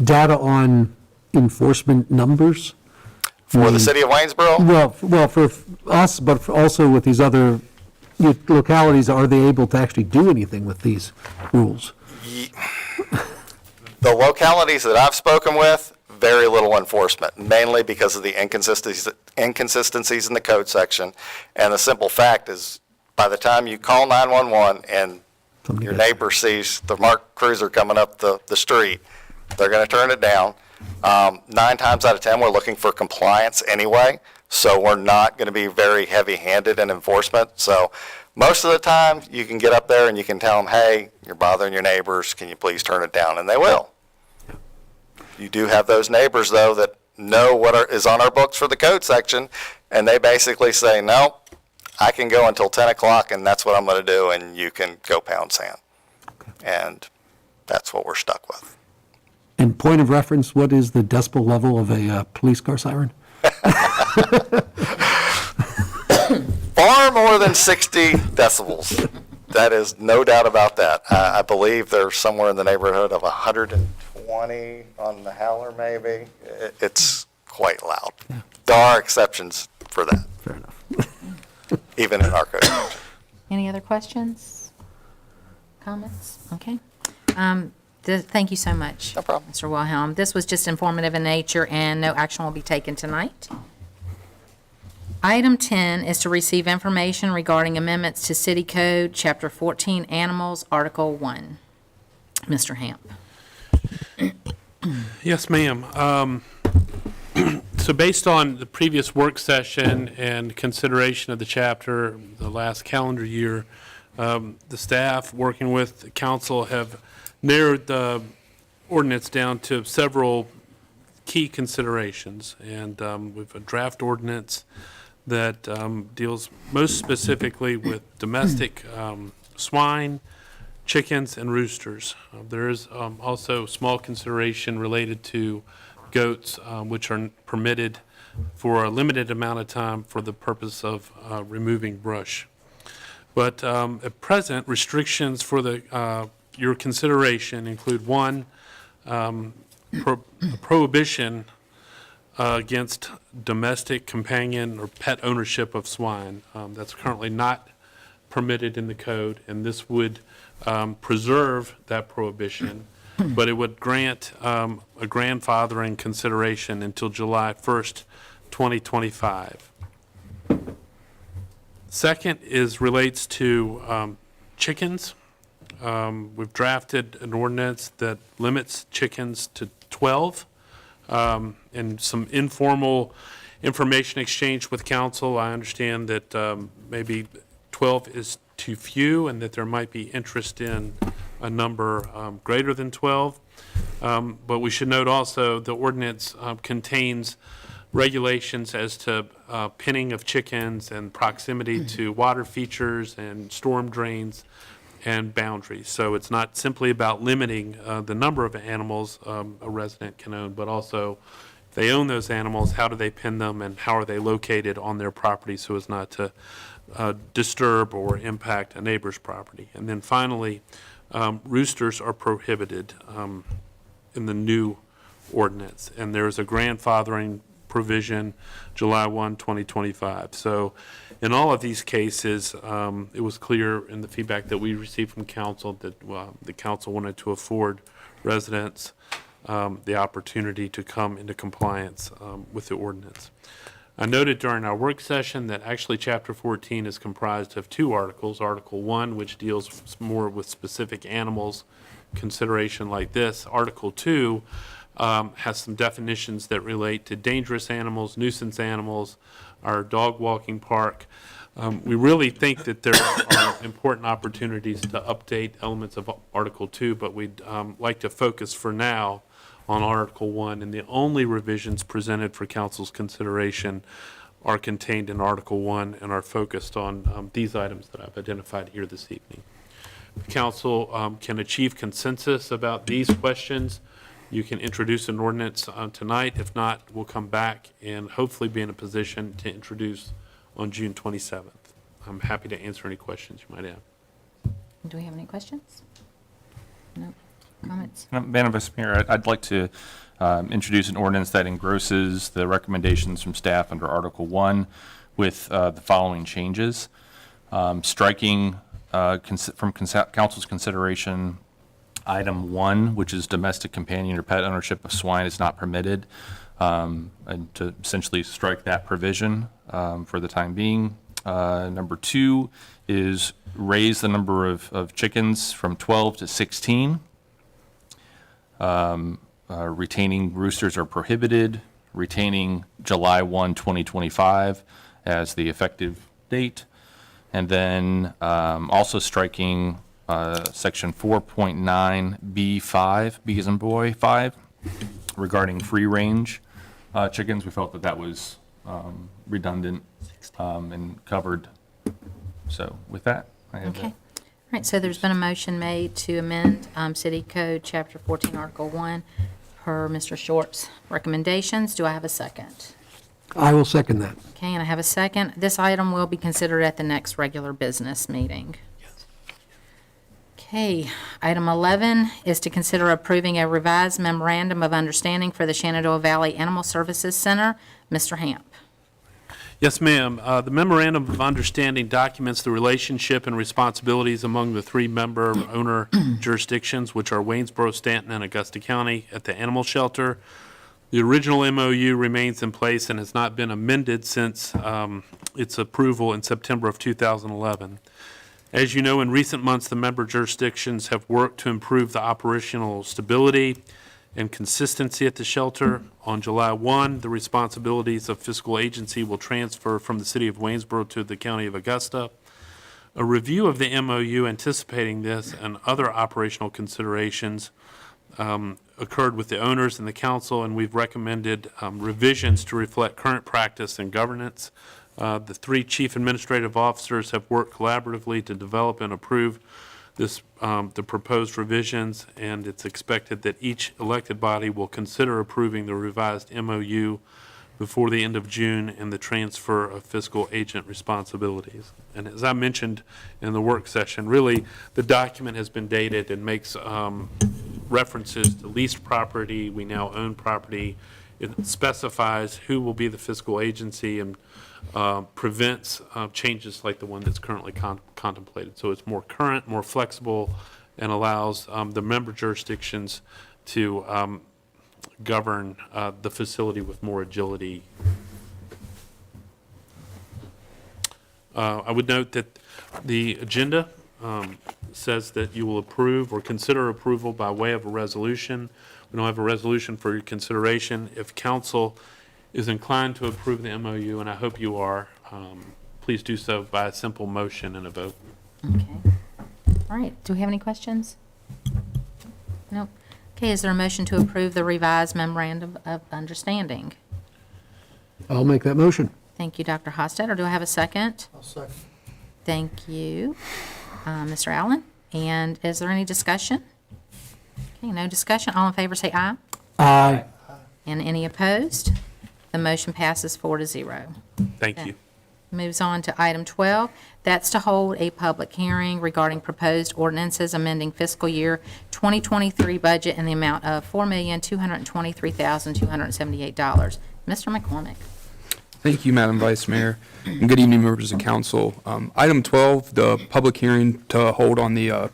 S3: data on enforcement numbers?
S7: For the city of Waynesboro?
S3: Well, for us, but also with these other localities, are they able to actually do anything with these rules?
S7: The localities that I've spoken with, very little enforcement, mainly because of the inconsistencies in the code section. And the simple fact is, by the time you call 911 and your neighbor sees the marked cruiser coming up the street, they're going to turn it down. 9 times out of 10, we're looking for compliance anyway, so we're not going to be very heavy-handed in enforcement. So most of the time, you can get up there and you can tell them, hey, you're bothering your neighbors, can you please turn it down? And they will. You do have those neighbors, though, that know what is on our books for the code section, and they basically say, no, I can go until 10 o'clock, and that's what I'm going to do, and you can go pound sand. And that's what we're stuck with.
S3: And point of reference, what is the decibel level of a police car siren?
S7: Far more than 60 decibels. That is no doubt about that. I believe they're somewhere in the neighborhood of 120 on the howler, maybe. It's quite loud. There are exceptions for that.
S3: Fair enough.
S7: Even in our code.
S1: Any other questions? Comments? Okay. Thank you so much.
S7: No problem.
S1: Mr. Wilhelm. This was just informative in nature, and no action will be taken tonight. Item 10 is to receive information regarding amendments to City Code, Chapter 14, Animals, Article 1. Mr. Hamp.
S5: Yes, ma'am. So based on the previous work session and consideration of the chapter the last calendar year, the staff working with the council have narrowed the ordinance down to several key considerations. And we've a draft ordinance that deals most specifically with domestic swine, chickens, and roosters. There is also small consideration related to goats, which are permitted for a limited amount of time for the purpose of removing brush. But at present, restrictions for your consideration include one, prohibition against domestic, companion, or pet ownership of swine. That's currently not permitted in the code, and this would preserve that prohibition, but it would grant a grandfathering consideration until July 1st, 2025. Second relates to chickens. We've drafted an ordinance that limits chickens to 12. And some informal information exchange with council. I understand that maybe 12 is too few and that there might be interest in a number greater than 12. But we should note also the ordinance contains regulations as to penning of chickens and proximity to water features and storm drains and boundaries. So it's not simply about limiting the number of animals a resident can own, but also if they own those animals, how do they pen them and how are they located on their property so as not to disturb or impact a neighbor's property. And then finally, roosters are prohibited in the new ordinance, and there is a grandfathering provision July 1, 2025. So in all of these cases, it was clear in the feedback that we received from council that the council wanted to afford residents the opportunity to come into compliance with the ordinance. I noted during our work session that actually Chapter 14 is comprised of 2 articles. Article 1, which deals more with specific animals, consideration like this. Article 2 has some definitions that relate to dangerous animals, nuisance animals, our dog walking park. We really think that there are important opportunities to update elements of Article 2, but we'd like to focus for now on Article 1, and the only revisions presented for council's consideration are contained in Article 1 and are focused on these items that I've identified here this evening. If council can achieve consensus about these questions, you can introduce an ordinance tonight. If not, we'll come back and hopefully be in a position to introduce on June 27th. I'm happy to answer any questions you might have.
S1: Do we have any questions? No comments?
S2: Madam Vice Mayor, I'd like to introduce an ordinance that engrosses the recommendations from staff under Article 1 with the following changes. Striking from council's consideration item 1, which is domestic companion or pet ownership of swine is not permitted, and to essentially strike that provision for the time being. Number 2 is raise the number of chickens from 12 to 16. Retaining roosters are prohibited, retaining July 1, 2025 as the effective date, and then also striking section 4.9B5, B as in boy, 5, regarding free-range chickens. We felt that that was redundant and covered. So with that, I have
S1: Okay.
S2: that.
S1: All right, so there's been a motion made to amend City Code, Chapter 14, Article 1, per Mr. Short's recommendations. Do I have a second?
S3: I will second that.
S1: Okay, and I have a second. This item will be considered at the next regular business meeting. Okay, item 11 is to consider approving a revised memorandum of understanding for the Shenandoah Valley Animal Services Center. Mr. Hamp.
S5: Yes, ma'am. The memorandum of understanding documents the relationship and responsibilities among the 3 member owner jurisdictions, which are Waynesboro, Stanton, and Augusta County at the animal shelter. The original MOU remains in place and has not been amended since its approval in September of 2011. As you know, in recent months, the member jurisdictions have worked to improve the operational stability and consistency at the shelter. On July 1, the responsibilities of fiscal agency will transfer from the city of Waynesboro to the county of Augusta. A review of the MOU anticipating this and other operational considerations occurred with the owners and the council, and we've recommended revisions to reflect current practice and governance. The 3 chief administrative officers have worked collaboratively to develop and approve the proposed revisions, and it's expected that each elected body will consider approving the revised MOU before the end of June and the transfer of fiscal agent responsibilities. And as I mentioned in the work session, really, the document has been dated and makes references to leased property. We now own property. It specifies who will be the fiscal agency and prevents changes like the one that's currently contemplated. So it's more current, more flexible, and allows the member jurisdictions to govern the facility with more agility. I would note that the agenda says that you will approve or consider approval by way of a resolution. We don't have a resolution for your consideration. If council is inclined to approve the MOU, and I hope you are, please do so by a simple motion and a vote.
S1: Okay. All right, do we have any questions? No. Okay, is there a motion to approve the revised memorandum of understanding?
S3: I'll make that motion.
S1: Thank you, Dr. Hofstadter. Do I have a second?
S4: I'll second.
S1: Thank you, Mr. Allen. And is there any discussion? Okay, no discussion. All in favor say aye.
S3: Aye.
S1: And any opposed? The motion passes 4-0.
S5: Thank you.
S1: Moves on to item 12. That's to hold a public hearing regarding proposed ordinances amending fiscal year 2023 budget in the amount of $4,223,278. Mr. McCormick.
S8: Thank you, Madam Vice Mayor, and good evening, members of council. Item 12, the public hearing to hold on the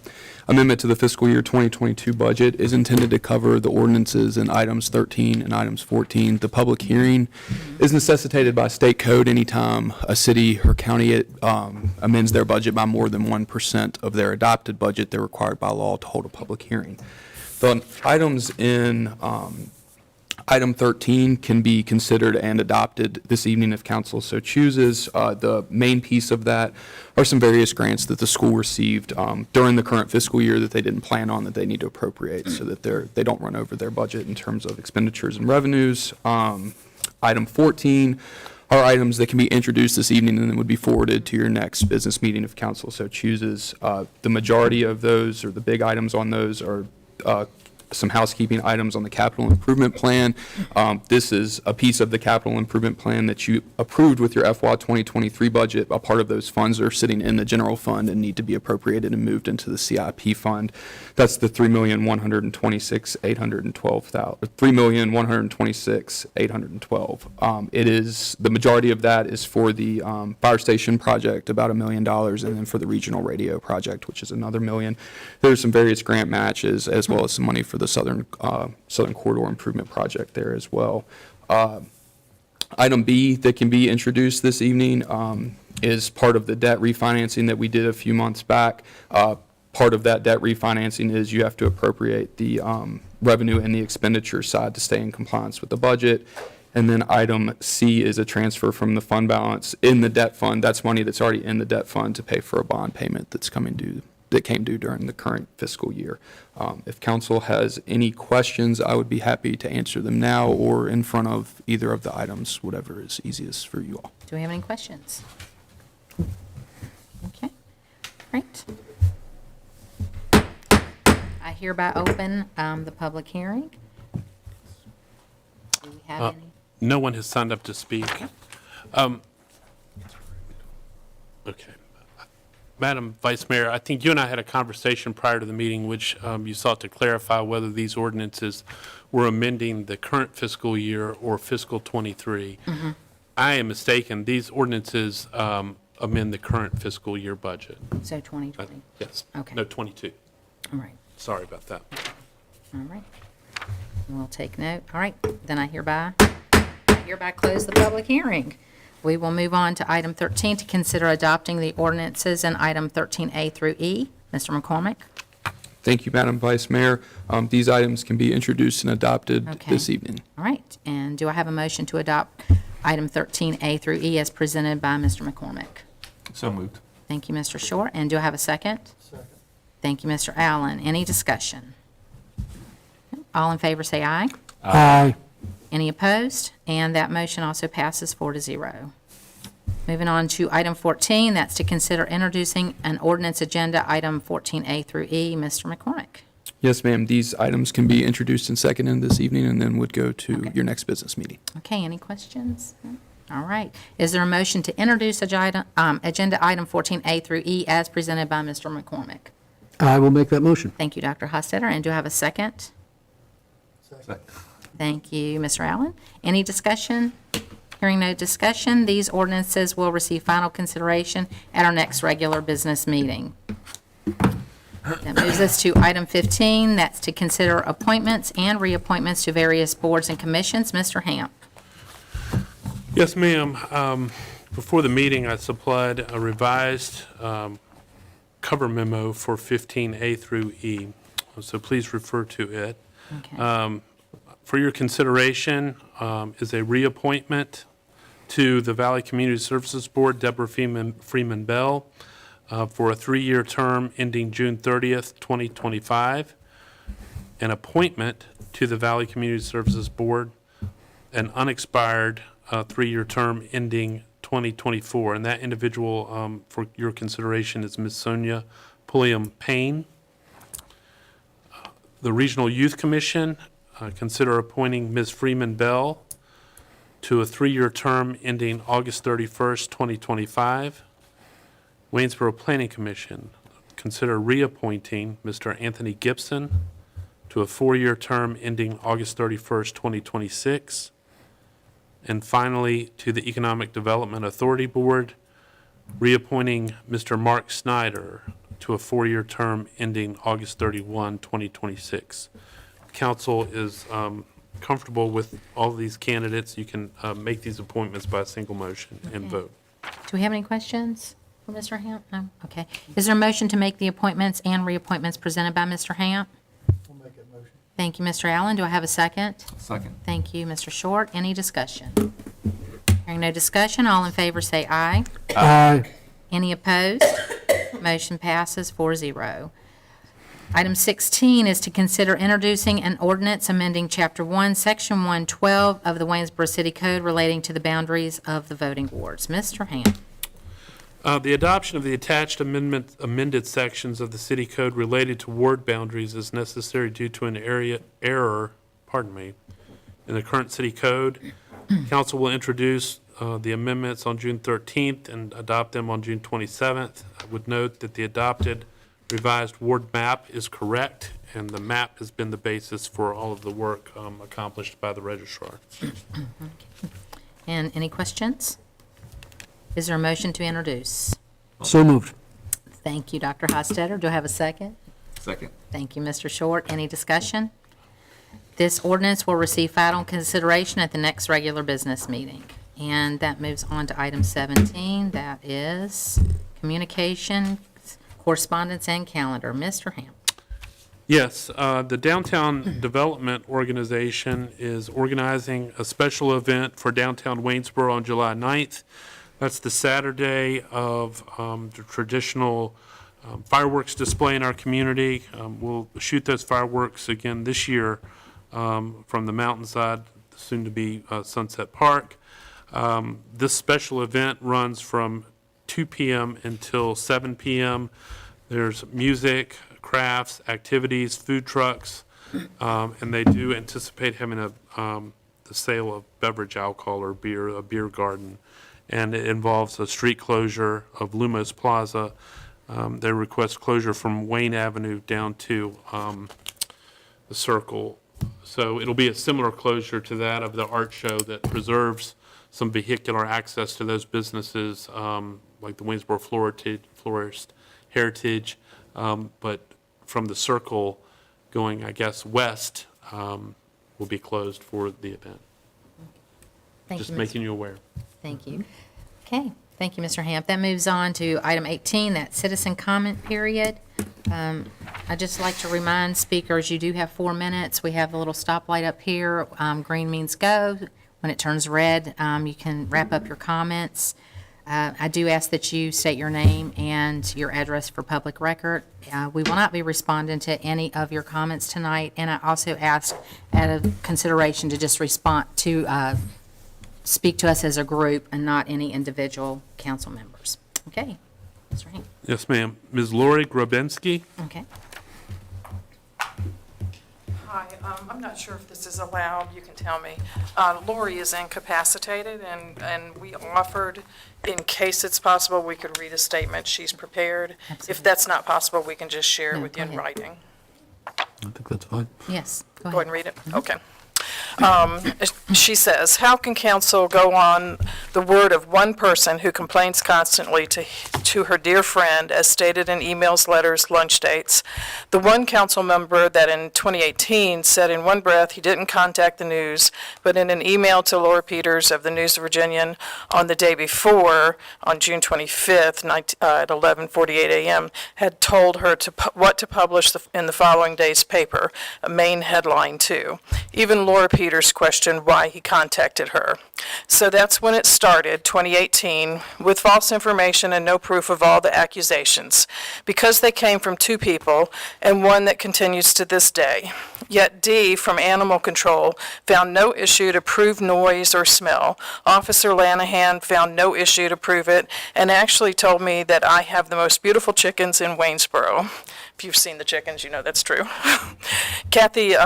S8: amendment to the fiscal year 2022 budget is intended to cover the ordinances in items 13 and items 14. The public hearing is necessitated by state code anytime a city or county amends their budget by more than 1% of their adopted budget. They're required by law to hold a public hearing. The items in Item 13 can be considered and adopted this evening if council so chooses. The main piece of that are some various grants that the school received during the current fiscal year that they didn't plan on that they need to appropriate so that they don't run over their budget in terms of expenditures and revenues. Item 14 are items that can be introduced this evening and then would be forwarded to your next business meeting if council so chooses. The majority of those, or the big items on those, are some housekeeping items on the capital improvement plan. This is a piece of the capital improvement plan that you approved with your FY 2023 budget. A part of those funds are sitting in the general fund and need to be appropriated and moved into the CIP fund. That's the $3,126,812. It is, the majority of that is for the fire station project, about $1 million, and then for the regional radio project, which is another $1 million. There's some various grant matches as well as some money for the Southern Corridor Improvement Project there as well. Item B that can be introduced this evening is part of the debt refinancing that we did a few months back. Part of that debt refinancing is you have to appropriate the revenue and the expenditure side to stay in compliance with the budget. And then item C is a transfer from the fund balance in the debt fund. That's money that's already in the debt fund to pay for a bond payment that's coming due, that came due during the current fiscal year. If council has any questions, I would be happy to answer them now or in front of either of the items, whatever is easiest for you all.
S1: Do we have any questions? Okay, great. I hereby open the public hearing. Do we have any?
S5: No one has signed up to speak. Okay. Madam Vice Mayor, I think you and I had a conversation prior to the meeting which you sought to clarify whether these ordinances were amending the current fiscal year or fiscal 23. I am mistaken. These ordinances amend the current fiscal year budget.
S1: So 2020.
S5: Yes.
S1: Okay.
S5: No, 22.
S1: All right,
S5: Sorry about that.
S1: all right. We'll take note. All right, then I hereby close the public hearing. We will move on to item 13 to consider adopting the ordinances in item 13A through E. Mr. McCormick?
S8: Thank you, Madam Vice Mayor. These items can be introduced and adopted
S1: Okay.
S8: this evening.
S1: All right, and do I have a motion to adopt item 13A through E as presented by Mr. McCormick?
S2: So moved.
S1: Thank you, Mr. Short. And do I have a second?
S4: Second.
S1: Thank you, Mr. Allen. Any discussion? All in favor say aye.
S3: Aye.
S1: Any opposed? And that motion also passes 4-0. Moving on to item 14, that's to consider introducing an ordinance agenda, item 14A through E. Mr. McCormick?
S8: Yes, ma'am. These items can be introduced and seconded this evening and then would go to your next business meeting.
S1: Okay, any questions? All right. Is there a motion to introduce agenda item 14A through E as presented by Mr. McCormick?
S3: I will make that motion.
S1: Thank you, Dr. Hofstadter. And do I have a second?
S4: Second.
S1: Thank you, Mr. Allen. Any discussion? Hearing no discussion, these ordinances will receive final consideration at our next regular business meeting. That moves us to item 15. That's to consider appointments and reappointments to various boards and commissions. Mr. Hamp?
S5: Yes, ma'am. Before the meeting, I supplied a revised cover memo for 15A through E, so please refer to it.
S1: Okay.
S5: For your consideration is a reappointment to the Valley Community Services Board, Deborah Freeman Bell, for a 3-year term ending June 30th, 2025. An appointment to the Valley Community Services Board, an unexpired three-year term ending 2024. And that individual, for your consideration, is Ms. Sonia Pulliam Payne. The Regional Youth Commission, consider appointing Ms. Freeman Bell to a three-year term ending August 31st, 2025. Waynesboro Planning Commission, consider reappointing Mr. Anthony Gibson to a four-year term ending August 31st, 2026. And finally, to the Economic Development Authority Board, reappointing Mr. Mark Snyder to a four-year term ending August 31, 2026. Council is comfortable with all of these candidates. You can make these appointments by a single motion and vote.
S1: Do we have any questions for Mr. Hamp? No? Okay. Is there a motion to make the appointments and reappointments presented by Mr. Hamp?
S4: We'll make that motion.
S1: Thank you, Mr. Allen. Do I have a second?
S2: Second.
S1: Thank you, Mr. Short. Any discussion? Hearing no discussion, all in favor say aye.
S3: Aye.
S1: Any opposed? Motion passes 4-0. Item 16 is to consider introducing an ordinance amending Chapter 1, Section 112 of the Waynesboro City Code relating to the boundaries of the voting wards. Mr. Hamp.
S5: The adoption of the attached amended sections of the city code related to ward boundaries is necessary due to an error in the current city code. Council will introduce the amendments on June 13th and adopt them on June 27th. I would note that the adopted revised ward map is correct, and the map has been the basis for all of the work accomplished by the registrar.
S1: And any questions? Is there a motion to introduce?
S3: So moved.
S1: Thank you, Dr. Hostetter. Do I have a second?
S2: Second.
S1: Thank you, Mr. Short. Any discussion? This ordinance will receive final consideration at the next regular business meeting. And that moves on to item 17. That is communication, correspondence, and calendar. Mr. Hamp.
S5: Yes, the Downtown Development Organization is organizing a special event for downtown Waynesboro on July 9th. That's the Saturday of the traditional fireworks display in our community. We'll shoot those fireworks again this year from the mountainside, soon to be Sunset Park. This special event runs from 2 p.m. until 7 p.m. There's music, crafts, activities, food trucks, and they do anticipate having the sale of beverage alcohol or beer, a beer garden. And it involves a street closure of Lumos Plaza. They request closure from Wayne Avenue down to the Circle. So it'll be a similar closure to that of the art show that preserves some vehicular access to those businesses, like the Waynesboro Florist Heritage, but from the Circle going, I guess, west will be closed for the event.
S1: Thank
S5: Just
S1: you,
S5: making you aware.
S1: Thank you. Okay, thank you, Mr. Hamp. That moves on to item 18, that citizen comment period. I'd just like to remind speakers, you do have 4 minutes. We have the little stoplight up here. Green means go. When it turns red, you can wrap up your comments. I do ask that you state your name and your address for public record. We will not be responding to any of your comments tonight, and I also ask, out of consideration, to just respond to speak to us as a group and not any individual council members. Okay, Mr. Hank.
S5: Yes, ma'am. Ms. Lori Grabensky?
S1: Okay.
S9: Hi, I'm not sure if this is allowed, you can tell me. Lori is incapacitated, and we offered, in case it's possible, we could read a statement she's prepared. If that's not possible, we can just share it
S1: No,
S9: with you
S1: go
S9: in
S1: ahead.
S9: writing.
S3: I think that's fine.
S1: Yes, go
S9: Go ahead
S1: ahead.
S9: and read it? Okay. She says, "How can council go on the word of one person who complains constantly to her dear friend, as stated in emails, letters, lunch dates? The one council member that in 2018 said in one breath he didn't contact the news, but in an email to Laura Peters of the News-Virginian on the day before, on June 25th at 11:48 a.m., had told her what to publish in the following day's paper, a main headline too. Even Laura Peters Peters questioned why he contacted her. So that's when it started, 2018, with false information and no proof of all the accusations, because they came from two people and one that continues to this day. Yet D from Animal Control found no issue to prove noise or smell. Officer Lanahan found no issue to prove it and actually told me that I have the most beautiful chickens in Waynesboro. If you've seen the chickens, you know that's true. Kathy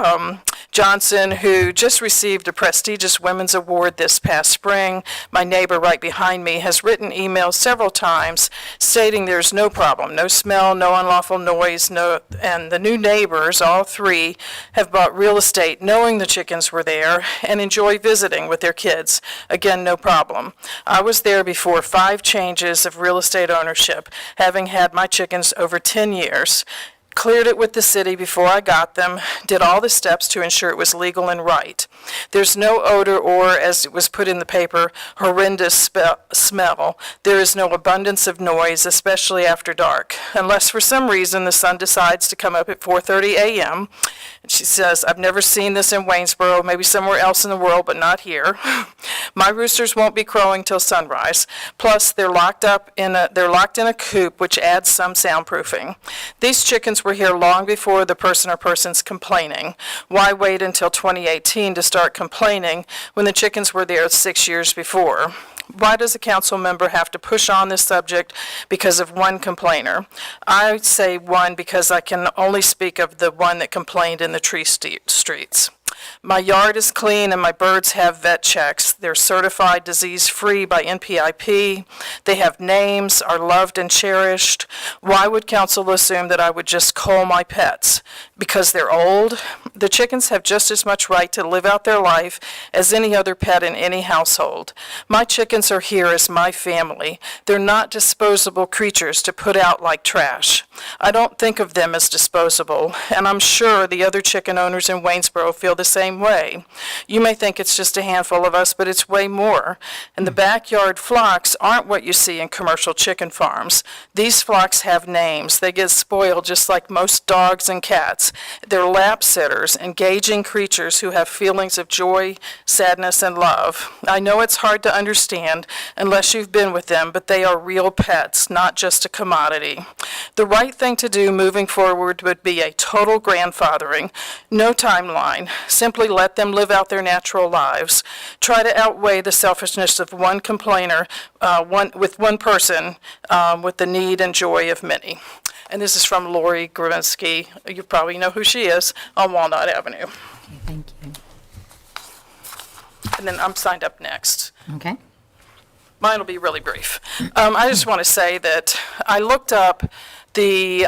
S9: Johnson, who just received a prestigious Women's Award this past spring, my neighbor right behind me, has written emails several times stating there's no problem, no smell, no unlawful noise, and the new neighbors, all three, have bought real estate knowing the chickens were there and enjoy visiting with their kids. Again, no problem. I was there before 5 changes of real estate ownership, having had my chickens over 10 years. Cleared it with the city before I got them, did all the steps to ensure it was legal and right. There's no odor or, as it was put in the paper, horrendous smell. There is no abundance of noise, especially after dark, unless for some reason the sun decides to come up at 4:30 a.m. And she says, I've never seen this in Waynesboro, maybe somewhere else in the world, but not here. My roosters won't be crowing till sunrise. Plus, they're locked in a coop, which adds some soundproofing. These chickens were here long before the person or persons complaining. Why wait until 2018 to start complaining when the chickens were there 6 years before? Why does a council member have to push on this subject because of one complainer? I say one because I can only speak of the one that complained in the tree streets. My yard is clean and my birds have vet checks. They're certified disease-free by NPIP. They have names, are loved and cherished. Why would council assume that I would just cull my pets? Because they're old? The chickens have just as much right to live out their life as any other pet in any household. My chickens are here as my family. They're not disposable creatures to put out like trash. I don't think of them as disposable, and I'm sure the other chicken owners in Waynesboro feel the same way. You may think it's just a handful of us, but it's way more. And the backyard flocks aren't what you see in commercial chicken farms. These flocks have names. They get spoiled just like most dogs and cats. They're lap sitters, engaging creatures who have feelings of joy, sadness, and love. I know it's hard to understand unless you've been with them, but they are real pets, not just a commodity. The right thing to do moving forward would be a total grandfathering, no timeline. Simply let them live out their natural lives. Try to outweigh the selfishness of one complainer, with one person, with the need and joy of many. And this is from Lori Gravinsky. You probably know who she is, on Walnut Avenue.
S1: Okay, thank you.
S9: And then I'm signed up next.
S1: Okay.
S9: Mine will be really brief. I just want to say that I looked up the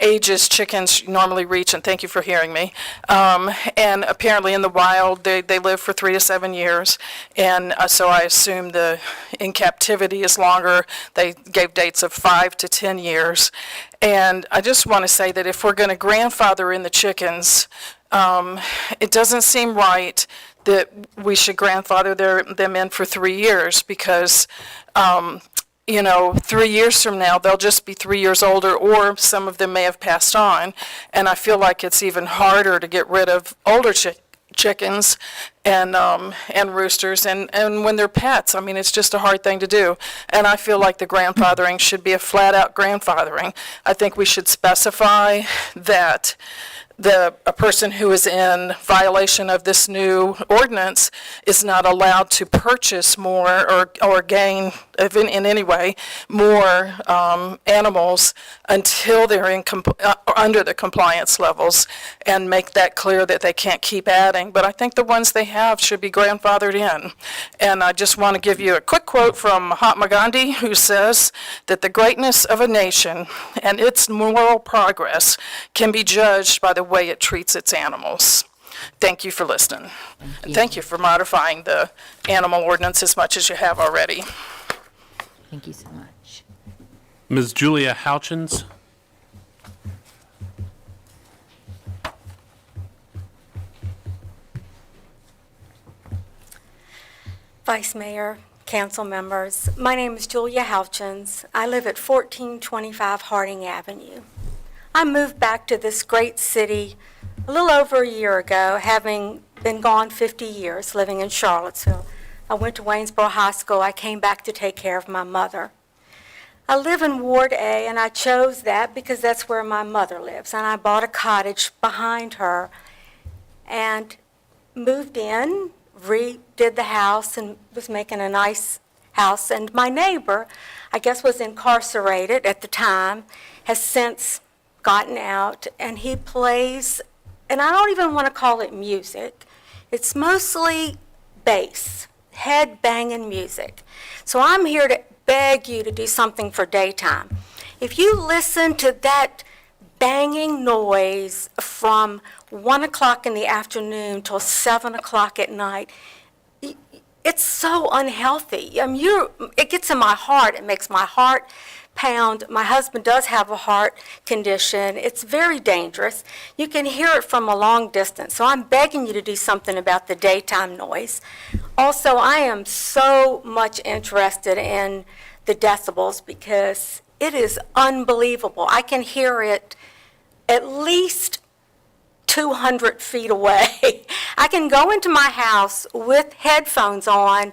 S9: ages chickens normally reach, and thank you for hearing me. And apparently in the wild, they live for 3 to 7 years. And so I assume in captivity is longer. They gave dates of 5 to 10 years. And I just want to say that if we're going to grandfather in the chickens, it doesn't seem right that we should grandfather them in for 3 years because 3 years from now, they'll just be 3 years older, or some of them may have passed on. And I feel like it's even harder to get rid of older chickens and roosters, and when they're pets. I mean, it's just a hard thing to do. And I feel like the grandfathering should be a flat-out grandfathering. I think we should specify that a person who is in violation of this new ordinance is not allowed to purchase more or gain, in any way, more animals until they're under the compliance levels, and make that clear that they can't keep adding. But I think the ones they have should be grandfathered in. And I just want to give you a quick quote from Mahatma Gandhi, who says that the greatness of a nation and its moral progress can be judged by the way it treats its animals. Thank you for listening. And thank you for modifying the animal ordinance as much as you have already.
S1: Thank you so much.
S5: Ms. Julia Houchins.
S10: Vice Mayor, council members, my name is Julia Houchins. I live at 1425 Harding Avenue. I moved back to this great city a little over a year ago, having been gone 50 years, living in Charlottesville. I went to Waynesboro High School. I came back to take care of my mother. I live in Ward A, and I chose that because that's where my mother lives. And I bought a cottage behind her and moved in, redid the house, and was making a nice house. And my neighbor, I guess, was incarcerated at the time, has since gotten out, and he plays, and I don't even want to call it music. It's mostly bass, head-banging music. So I'm here to beg you to do something for daytime. If you listen to that banging noise from 1 o'clock in the afternoon till 7 o'clock at night, it's so unhealthy. I mean, it gets in my heart. It makes my heart pound. My husband does have a heart condition. It's very dangerous. You can hear it from a long distance. So I'm begging you to do something about the daytime noise. Also, I am so much interested in the decibels because it is unbelievable. I can hear it at least 200 feet away. I can go into my house with headphones on,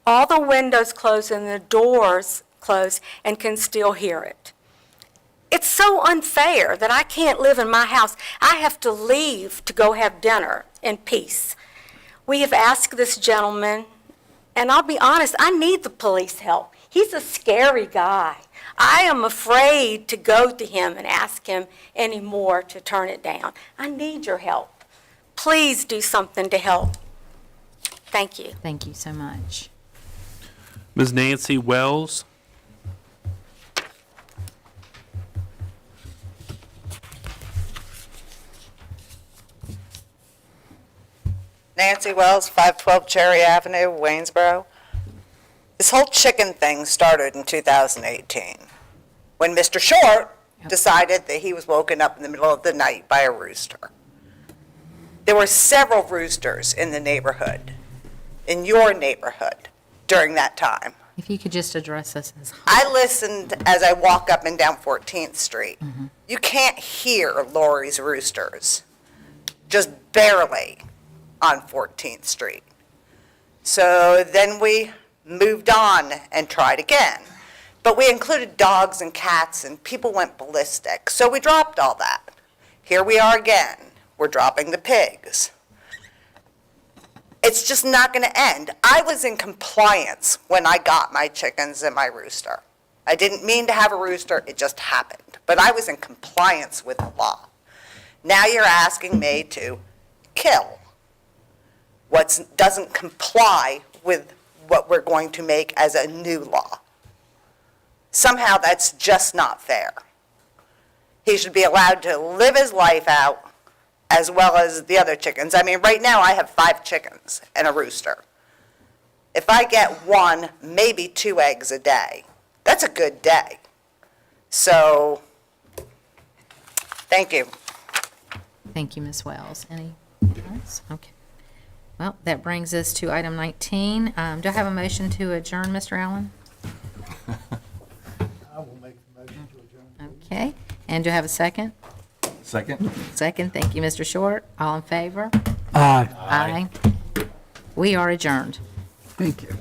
S10: all the windows closed and the doors closed, and can still hear it. It's so unfair that I can't live in my house. I have to leave to go have dinner in peace. We have asked this gentleman, and I'll be honest, I need the police help. He's a scary guy. I am afraid to go to him and ask him anymore to turn it down. I need your help. Please do something to help. Thank you.
S1: Thank you so much.
S5: Ms. Nancy Wells?
S11: Nancy Wells, 512 Cherry Avenue, Waynesboro. This whole chicken thing started in 2018, when Mr. Short decided that he was woken up in the middle of the night by a rooster. There were several roosters in the neighborhood, in your neighborhood, during that time.
S1: If you could just address us as.
S11: I listened as I walk up and down 14th Street. You can't hear Lori's roosters, just barely on 14th Street. So then we moved on and tried again. But we included dogs and cats, and people went ballistic. So we dropped all that. Here we are again. We're dropping the pigs. It's just not going to end. I was in compliance when I got my chickens and my rooster. I didn't mean to have a rooster, it just happened. But I was in compliance with the law. Now you're asking me to kill what doesn't comply with what we're going to make as a new law. Somehow that's just not fair. He should be allowed to live his life out as well as the other chickens. I mean, right now I have 5 chickens and a rooster. If I get 1, maybe 2 eggs a day, that's a good day. So, thank you.
S1: Thank you, Ms. Wells. Any else? Okay. Well, that brings us to item 19. Do I have a motion to adjourn, Mr. Allen?
S4: I will make the motion to adjourn.
S1: Okay. And do I have a second?
S2: Second?
S1: Second. Thank you, Mr. Short. All in favor?
S3: Aye.
S1: Aye. We are adjourned.
S3: Thank you.